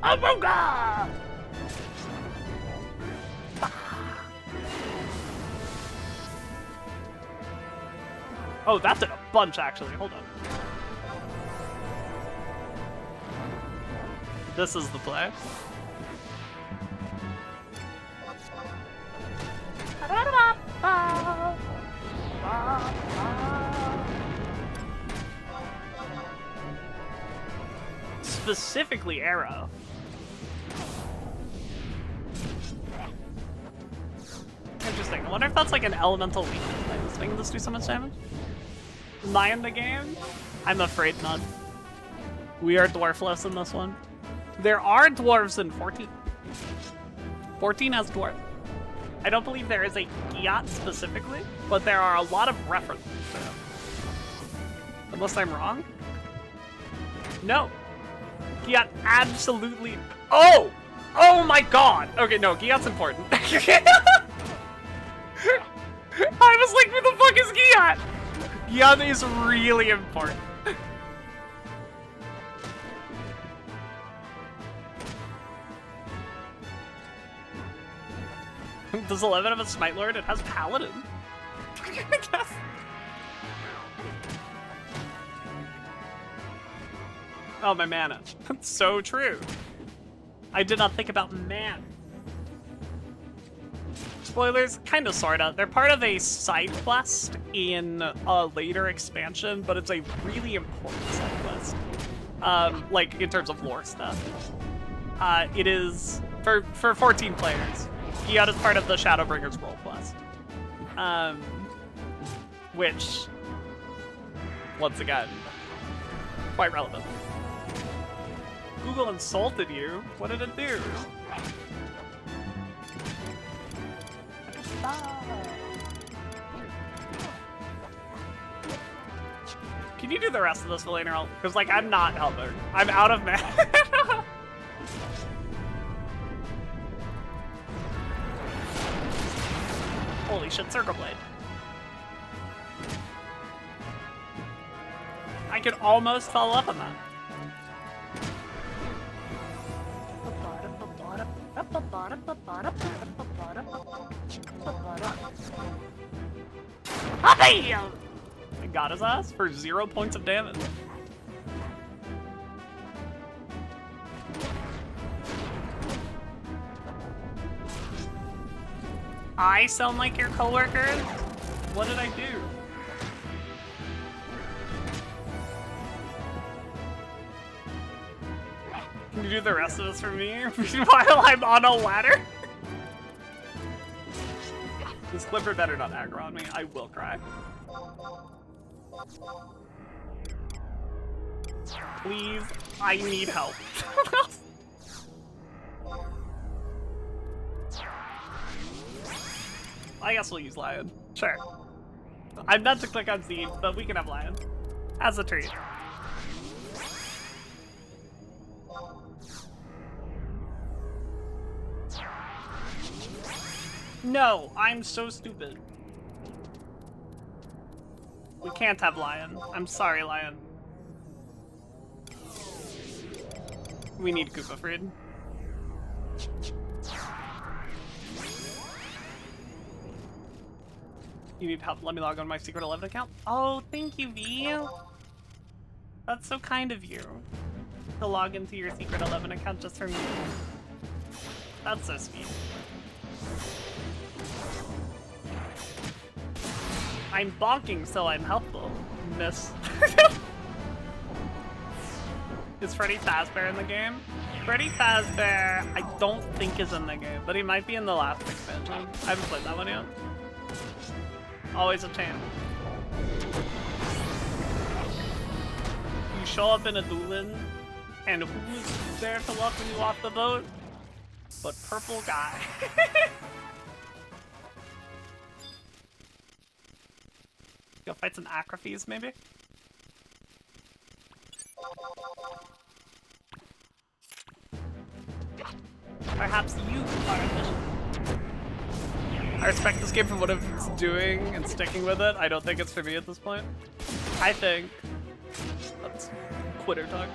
Abuga! Oh, that's in a bunch, actually. Hold on. This is the play. Specifically arrow. Interesting. I wonder if that's like an elemental weakness that's making this do so much damage. Am I in the game? I'm afraid not. We are dwarfless in this one. There are dwarves in 14. 14 has dwarf. I don't believe there is a Giat specifically, but there are a lot of references to them. Unless I'm wrong? No. Giat absolutely... Oh! Oh my god! Okay, no, Giat's important. I was like, who the fuck is Giat? Giat is really important. Does 11 have a Smite Lord? It has Paladin. I guess. Oh, my mana. That's so true. I did not think about man. Spoilers, kinda sorta. They're part of a side quest in a later expansion, but it's a really important side quest. Like, in terms of lore stuff. It is, for 14 players, Giat is part of the Shadowbringers role quest. Which, once again, quite relevant. Google insulted you. What did it do? Can you do the rest of this, Valerian? Because, like, I'm not helping. I'm out of mana. Holy shit, Circle Blade. I could almost follow up on that. I got his ass for 0 points of damage. I sound like your coworker? What did I do? Can you do the rest of this for me while I'm on a ladder? This Clipper better not aggro on me. I will cry. Please, I need help. I guess we'll use Lion. Sure. I meant to click on Seed, but we can have Lion. As a treat. No, I'm so stupid. We can't have Lion. I'm sorry, Lion. We need Koopa Freed. You need help? Let me log on my Secret 11 account. Oh, thank you, V. That's so kind of you to log into your Secret 11 account just for me. That's so sweet. I'm bonking, so I'm helpful. Miss. Is Freddy Fazbear in the game? Freddy Fazbear, I don't think is in the game, but he might be in the last expansion. I haven't played that one yet. Always a chance. You show up in a Doolin, and who's there to welcome you off the boat? But purple guy. Go fight some Acrophes, maybe? Perhaps you are efficient. I respect this game for what it's doing and sticking with it. I don't think it's for me at this point. I think... Let's quitter talk.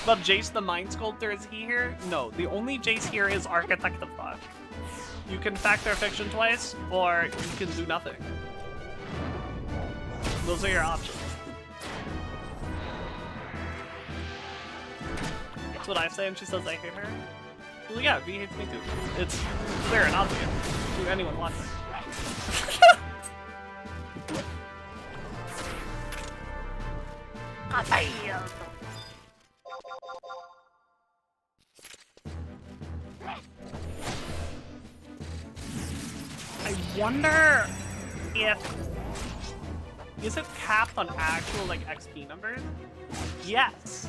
But Jace the Mind Sculptor, is he here? No, the only Jace here is Architect of Thought. You can factor fiction twice, or you can do nothing. Those are your options. That's what I say, and she says I hate her. Well, yeah, V hates me too. It's clear and obvious to anyone watching. I wonder if... Is it capped on actual, like, XP numbers? Yes.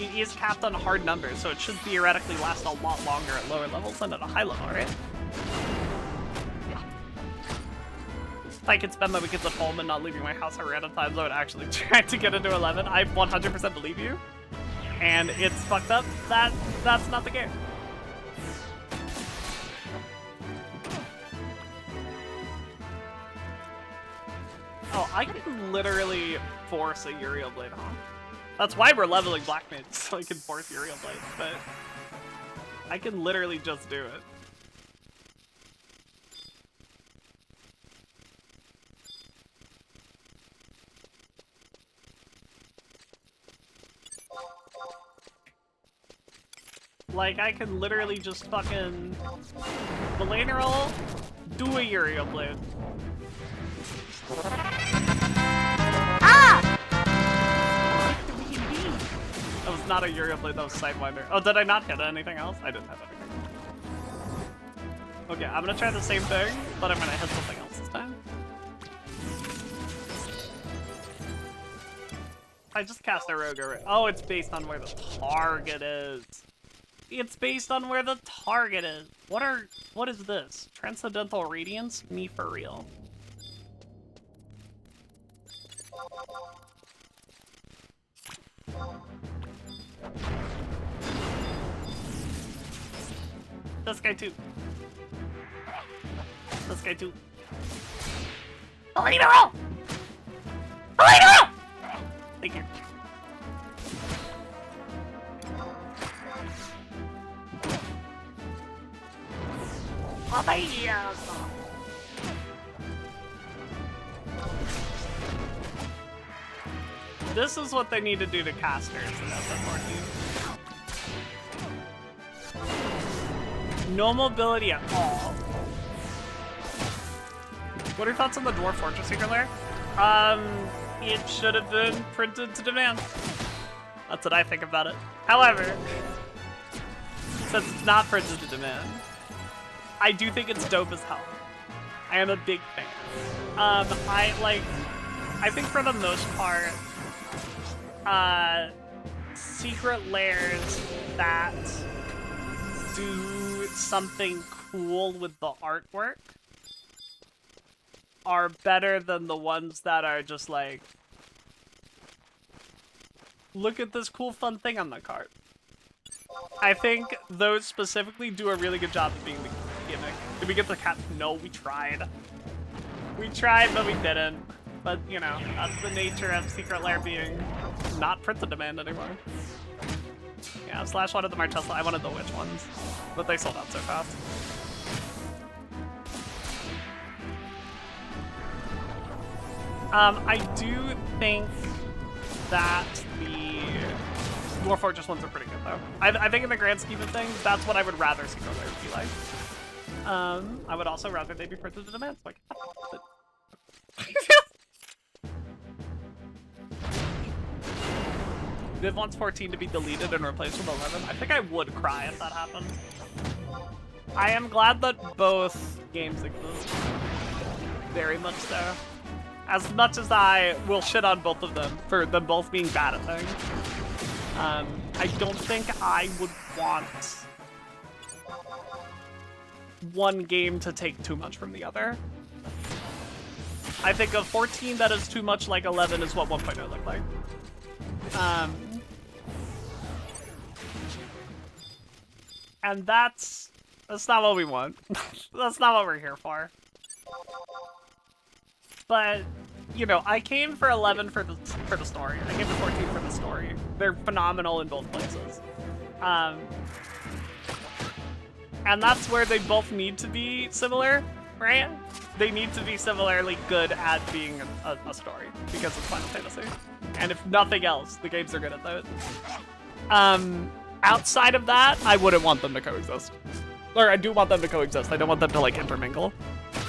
It is capped on hard numbers, so it should theoretically last a lot longer at lower levels than at a high level, right? If I could spend my weekends at home and not leaving my house at random times, I would actually try to get into 11. I 100% believe you. And it's fucked up. That's not the game. Oh, I can literally force a Uriel Blade, huh? That's why we're leveling Black Mage, so I can force Uriel Blade, but I can literally just do it. Like, I can literally just fucking Valaneral, do a Uriel Blade. That was not a Uriel Blade, that was Sidewinder. Oh, did I not hit anything else? I didn't have anything. Okay, I'm gonna try the same thing, but I'm gonna hit something else this time. I just cast a rogue. Oh, it's based on where the target is. It's based on where the target is. What is this? Transcendental Radiance? Me for real. This guy too. This guy too. Elena roll! Elena roll! Thank you. Oh, yes. This is what they need to do to casters in SF14. No mobility at all. What are your thoughts on the Dwarf Fortress Secret Lair? It should have been printed to demand. That's what I think about it. However, since it's not printed to demand, I do think it's dope as hell. I am a big fan. I think for the most part, secret lairs that do something cool with the artwork are better than the ones that are just like, look at this cool fun thing on the card. I think those specifically do a really good job of being the gimmick. Did we get the cat? No, we tried. We tried, but we didn't. But, you know, that's the nature of Secret Lair being not print to demand anymore. Yeah, Slash wanted the Martessa. I wanted the Witch ones, but they sold out so fast. I do think that the Dwarf Fortress ones are pretty good, though. I think in the grand scheme of things, that's what I would rather Secret Lair be like. I would also rather they be printed to demand. So Viv wants 14 to be deleted and replaced with 11. I think I would cry if that happened. I am glad that both games exist. Very much so. As much as I will shit on both of them for them both being bad at things. I don't think I would want one game to take too much from the other. I think a 14 that is too much like 11 is what 1.0 looked like. And that's not what we want. That's not what we're here for. But, you know, I came for 11 for the story. I came for 14 for the story. They're phenomenal in both places. And that's where they both need to be similar, right? They need to be similarly good at being a story, because it's Final Fantasy. And if nothing else, the games are good at that. Outside of that, I wouldn't want them to coexist. Or I do want them to coexist. I don't want them to, like, intermingle.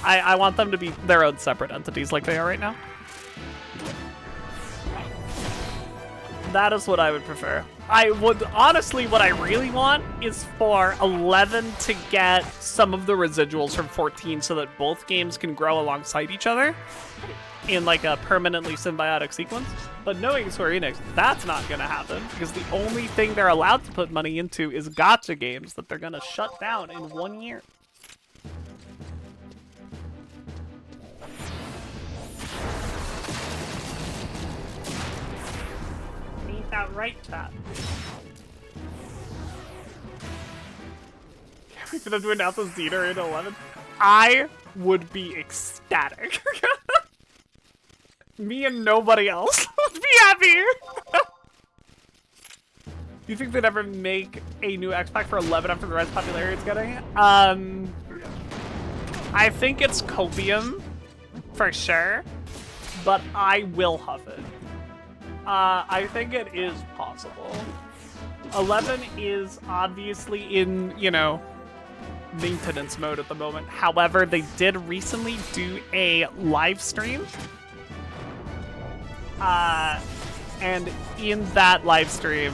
I want them to be their own separate entities like they are right now. That is what I would prefer. I would, honestly, what I really want is for 11 to get some of the residuals from 14 so that both games can grow alongside each other in like a permanently symbiotic sequence. But knowing Square Enix, that's not gonna happen because the only thing they're allowed to put money into is gacha games that they're gonna shut down in 1 year. Ain't that right, chat? For them to announce a Xener in 11? I would be ecstatic. Me and nobody else would be happy. Do you think they'd ever make a new X-Pack for 11 after the rise popularity it's getting? I think it's copium, for sure, but I will huff it. I think it is possible. 11 is obviously in, you know, maintenance mode at the moment. However, they did recently do a live stream. And in that live stream,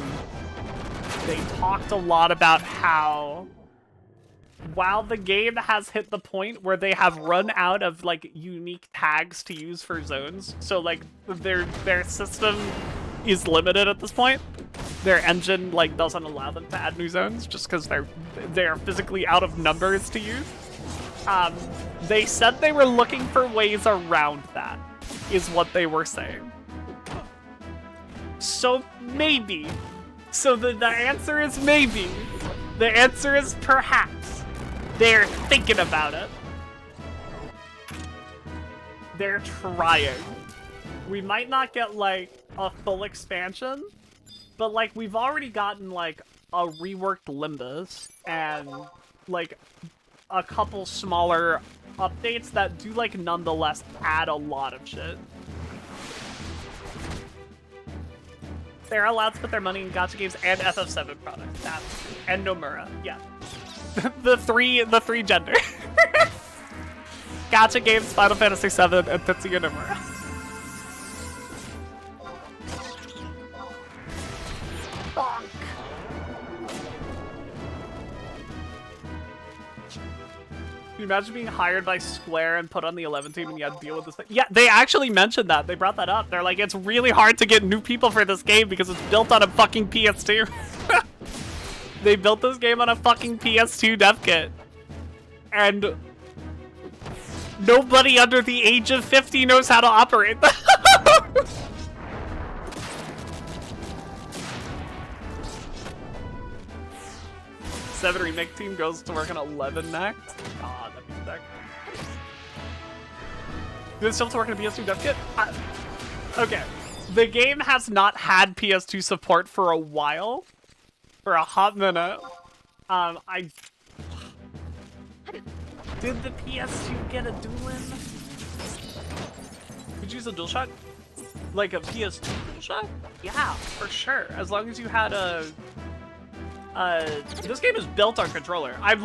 they talked a lot about how while the game has hit the point where they have run out of like unique tags to use for zones, so like their system is limited at this point. Their engine like doesn't allow them to add new zones just because they're physically out of numbers to use. They said they were looking for ways around that, is what they were saying. So maybe. So the answer is maybe. The answer is perhaps. They're thinking about it. They're trying. We might not get like a full expansion, but like we've already gotten like a reworked Limbus and like a couple smaller updates that do like nonetheless add a lot of shit. They're allowed to put their money in gacha games and FF7 products. And Nomura, yeah. the three gender. Gacha games, Final Fantasy VII, and Tetsuya Nomura. Bonk. Can you imagine being hired by Square and put on the 11 team and you had to deal with this thing? Yeah, they actually mentioned that. They brought that up. They're like, it's really hard to get new people for this game because it's built on a fucking PS2. They built this game on a fucking PS2 dev kit. And nobody under the age of 50 knows how to operate that. Seven remake team goes to work on 11 next. God, that'd be sick. Do they still have to work on a PS2 dev kit? Okay. The game has not had PS2 support for a while. For a hot minute. Did the PS2 get a dual-in? Could you use a DualShock? Like a PS2 DualShock? Yeah, for sure. As long as you had a... this game is built on controller. I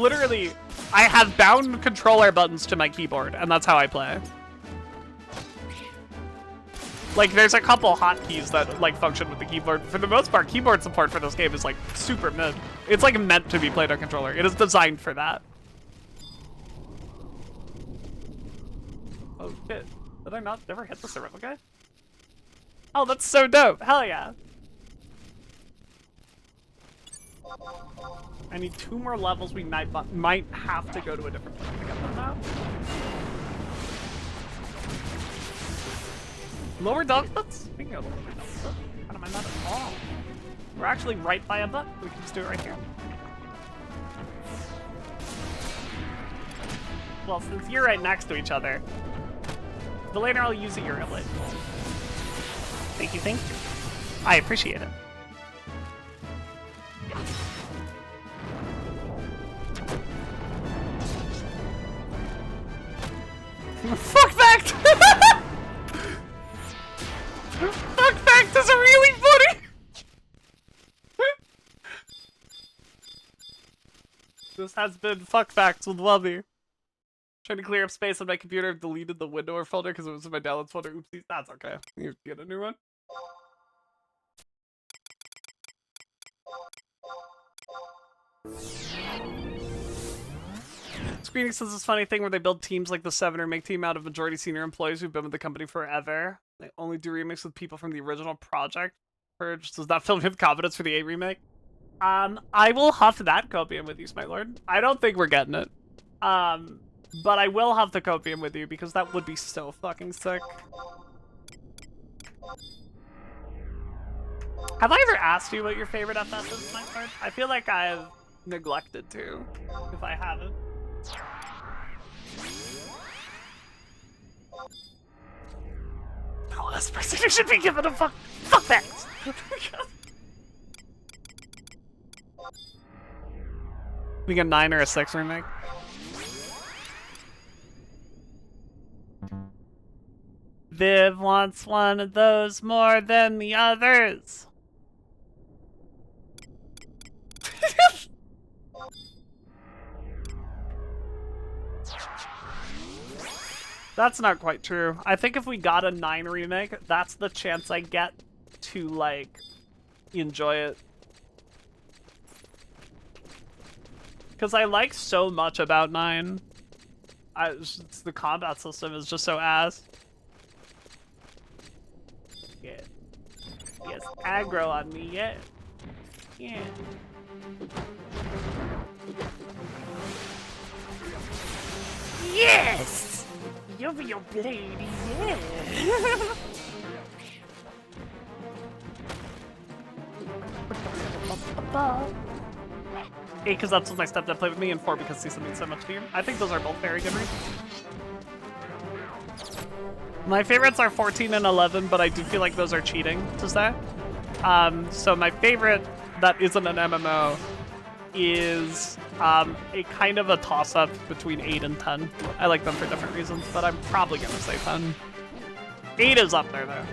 have bound controller buttons to my keyboard, and that's how I play. Like, there's a couple hotkeys that, like, function with the keyboard. For the most part, keyboard support for this game is, like, super mid. It's, like, meant to be played on controller. It is designed for that. Oh, shit. Did I never hit the Cerrific guy? Oh, that's so dope. Hell yeah. I need 2 more levels. We might have to go to a different place to get them now. Lower dog butts? We can go to lower dog butts. I don't mind that at all. We're actually right by a butt. We can just do it right here. Well, since you're right next to each other, the later I'll use a Euro blade. Thank you, thank you. I appreciate it. Fuck fact! Fuck fact is really funny! This has been Fuck Facts with Wubby. Trying to clear up space on my computer. I've deleted the window or folder because it was in my downloads folder. Oopsies. That's okay. You get a new one. Screening says this funny thing where they build teams like the 7 or make team out of majority senior employees who've been with the company forever. They only do remakes with people from the original project. Purge. Does that fill me with confidence for the 8 remake? I will huff that copium with you, my lord. I don't think we're getting it. But I will have the copium with you because that would be so fucking sick. Have I ever asked you what your favorite FF is, my lord? I feel like I've neglected to, if I haven't. Oh, this person should be given a fuck thanks. We get 9 or a 6 remake. Viv wants one of those more than the others. That's not quite true. I think if we got a 9 remake, that's the chance I get to, like, enjoy it. Because I like so much about 9. The combat system is just so ass. Yeah. Yes, aggro on me, yeah. Yeah. Yes! Over your blade, yeah! Eight, because that's what my stepdad played with me, and 4 because Cecil means so much to you. I think those are both very good reasons. My favorites are 14 and 11, but I do feel like those are cheating to say. So my favorite that isn't an MMO is a kind of a toss-up between 8 and 10. I like them for different reasons, but I'm probably gonna say 10. 8 is up there, though.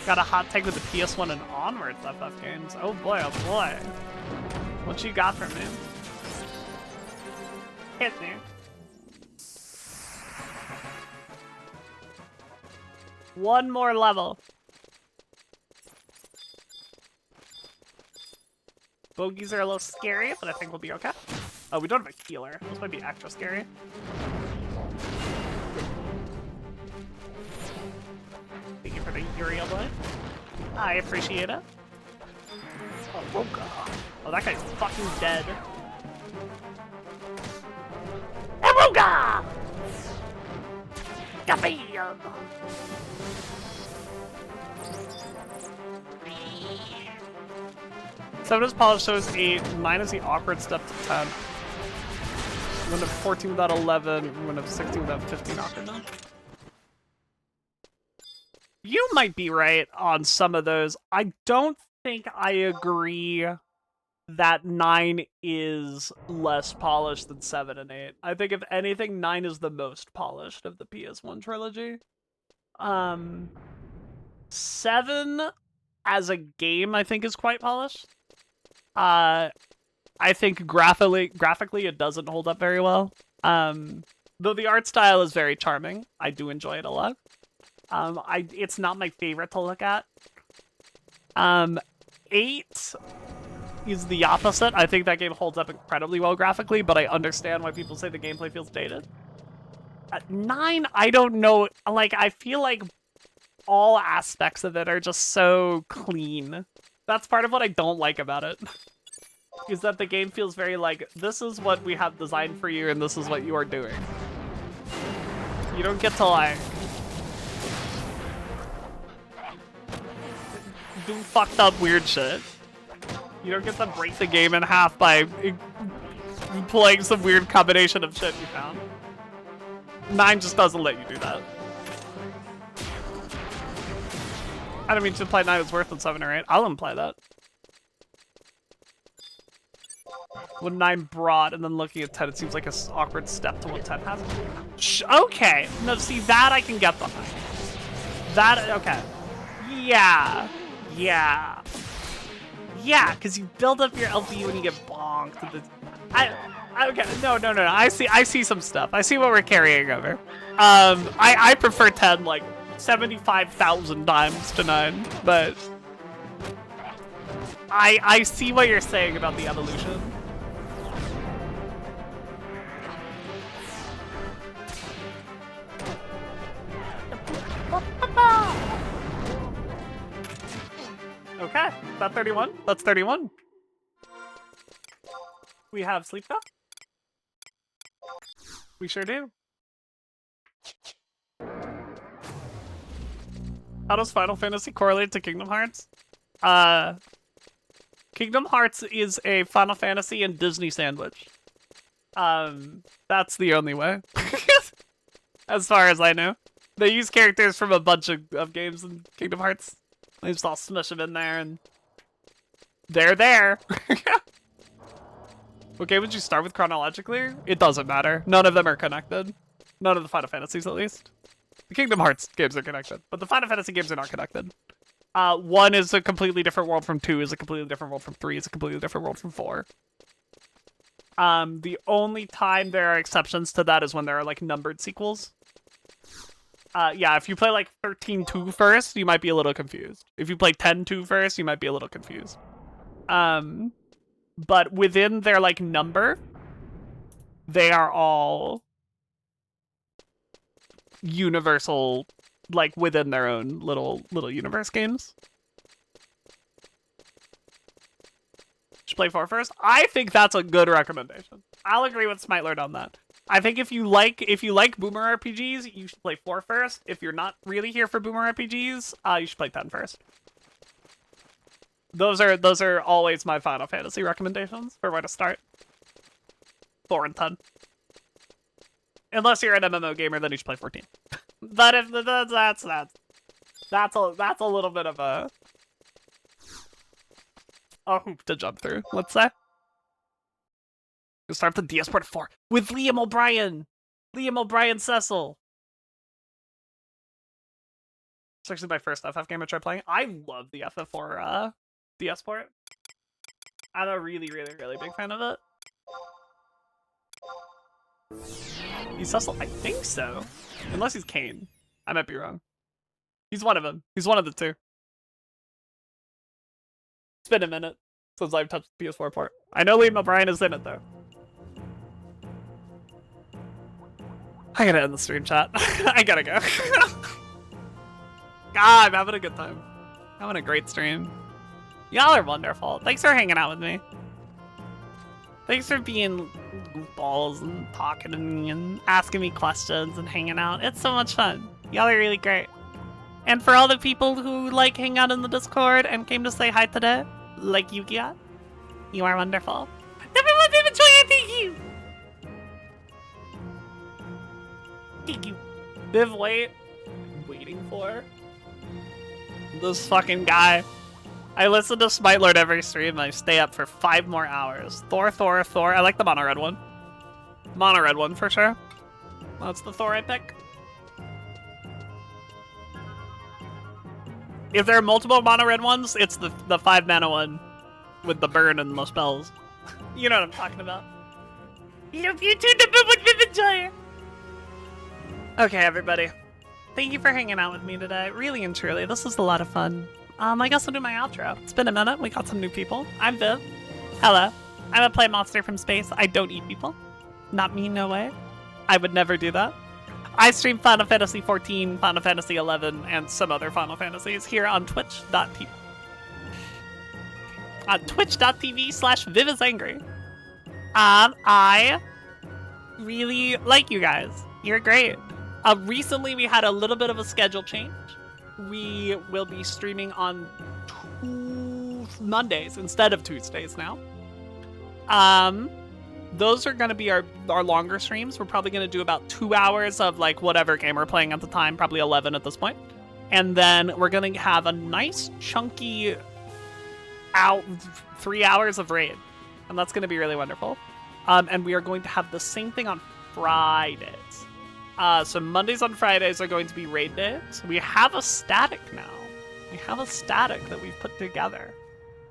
Got a hot take with the PS1 and onwards FF games. Oh boy, oh boy. What you got for me? Hit me. One more level. Bogeys are a little scary, but I think we'll be okay. Oh, we don't have a healer. Those might be extra scary. Thank you for the Uriel boy. I appreciate it. Oh god. Oh, that guy's fucking dead. Aruga! Kabam! Seven is polished, so is 8. 9 is the awkward step to 10. One of 14 without 11. One of 16 without 15 awkward now. You might be right on some of those. I don't think I agree that 9 is less polished than 7 and 8. I think if anything, 9 is the most polished of the PS1 trilogy. 7 as a game, I think, is quite polished. I think graphically it doesn't hold up very well. Though the art style is very charming. I do enjoy it a lot. It's not my favorite to look at. 8 is the opposite. I think that game holds up incredibly well graphically, but I understand why people say the gameplay feels dated. At 9, I don't know. Like, I feel like all aspects of it are just so clean. That's part of what I don't like about it. Is that the game feels very like, this is what we have designed for you and this is what you are doing. You don't get to like do fucked up weird shit. You don't get to break the game in half by playing some weird combination of shit you found. 9 just doesn't let you do that. I don't mean to imply 9 is worse than 7 or 8. I'll imply that. When 9 brought, and then looking at 10, it seems like an awkward step to what 10 has. Okay. No, see, that I can get behind. That, okay. Yeah. Yeah. Yeah, because you build up your LPU and you get bonked. Okay, no. I see some stuff. I see what we're carrying over. I prefer 10, like, 75,000 times to 9, but I see what you're saying about the evolution. Okay, is that 31? That's 31. We have sleep talk? We sure do. How does Final Fantasy correlate to Kingdom Hearts? Kingdom Hearts is a Final Fantasy and Disney sandwich. That's the only way. As far as I know. They use characters from a bunch of games in Kingdom Hearts. They just all smush them in there and they're there. What game would you start with chronologically? It doesn't matter. None of them are connected. None of the Final Fantasies, at least. The Kingdom Hearts games are connected, but the Final Fantasy games are not connected. 1 is a completely different world from 2, is a completely different world from 3, is a completely different world from 4. The only time there are exceptions to that is when there are, like, numbered sequels. Yeah, if you play, like, 13-2 first, you might be a little confused. If you play 10-2 first, you might be a little confused. But within their, like, number, they are all universal like within their own little universe games. Should play 4 first. I think that's a good recommendation. I'll agree with Smitlord on that. I think if you like boomer RPGs, you should play 4 first. If you're not really here for boomer RPGs, you should play 10 first. Those are always my Final Fantasy recommendations for where to start. 4 and 10. Unless you're an MMO gamer, then you should play 14. But if that's a little bit of a hoop to jump through, let's say. We'll start the DS port 4 with Liam O'Brien. Liam O'Brien Cecil. It's actually my first FF game I tried playing. I love the FF4 DS port. I'm a really, really, really big fan of it. He's Cecil? I think so. Unless he's Kane. I might be wrong. He's one of them. He's one of the two. It's been a minute since I've touched the PS4 port. I know Liam O'Brien is in it, though. I gotta end the stream, chat. I gotta go. God, I'm having a good time. Having a great stream. Y'all are wonderful. Thanks for hanging out with me. Thanks for being goofballs and talking to me and asking me questions and hanging out. It's so much fun. Y'all are really great. And for all the people who like hang out in the Discord and came to say hi today, like Yukia, you are wonderful. Everyone, Viv Vod, thank you. Thank you. Viv, waiting for this fucking guy. I listen to Smitlord every stream. I stay up for 5 more hours. Thor. I like the mono red one. Mono red one for sure. That's the Thor I pick. If there are multiple mono red ones, it's the 5 mana one with the burn and the spells. You know what I'm talking about. Love you too, number 1 Viv Vod. Okay, everybody. Thank you for hanging out with me today. Really and truly, this was a lot of fun. I guess I'll do my outro. It's been a minute. We got some new people. I'm Viv. Hello. I'm a play monster from space. I don't eat people. Not me, no way. I would never do that. I stream Final Fantasy XIV, Final Fantasy XI, and some other Final Fantasies here on Twitch.tv. On Twitch.tv/VivIsAngry. I really like you guys. You're great. Recently we had a little bit of a schedule change. We will be streaming on Mondays instead of Tuesdays now. Those are going to be our longer streams. We're probably going to do about 2 hours of like whatever game we're playing at the time, probably 11 at this point. And then we're going to have a nice chunky 3 hours of raid. And that's going to be really wonderful. And we are going to have the same thing on Fridays. So Mondays and Fridays are going to be raid days. We have a static now. We have a static that we've put together.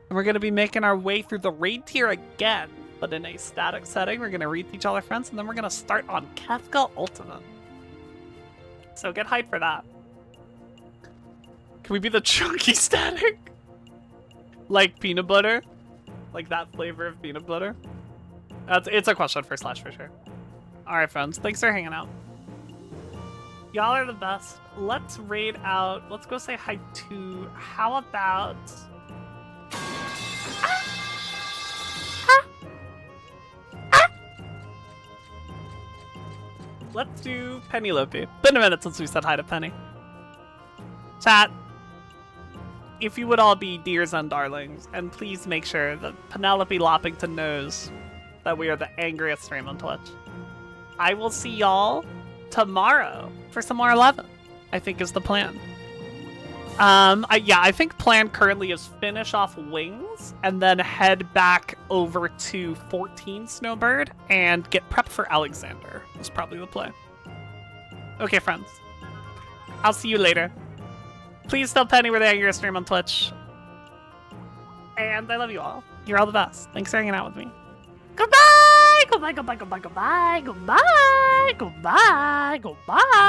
And we're going to be making our way through the raid tier again, but in a static setting. We're going to read each other friends, and then we're going to start on Kefka Ultimate. So get hyped for that. Can we be the chunky static? Like peanut butter? Like that flavor of peanut butter? It's a question for Slash for sure. Alright friends, thanks for hanging out. Y'all are the best. Let's raid out. Let's go say hi to... How about... Let's do Penelope. Been a minute since we said hi to Penny. Chat, if you would all be dears and darlings, and please make sure that Penelope Loppington knows that we are the angriest stream on Twitch. I will see y'all tomorrow for some more 11, I think is the plan. I think plan currently is finish off Wings and then head back over to 14 Snowbird and get prepped for Alexander. Is probably the plan. Okay, friends. I'll see you later. Please tell Penny we're the angriest stream on Twitch. And I love you all. You're all the best. Thanks for hanging out with me. Goodbye! Goodbye, goodbye, goodbye, goodbye, goodbye, goodbye, goodbye.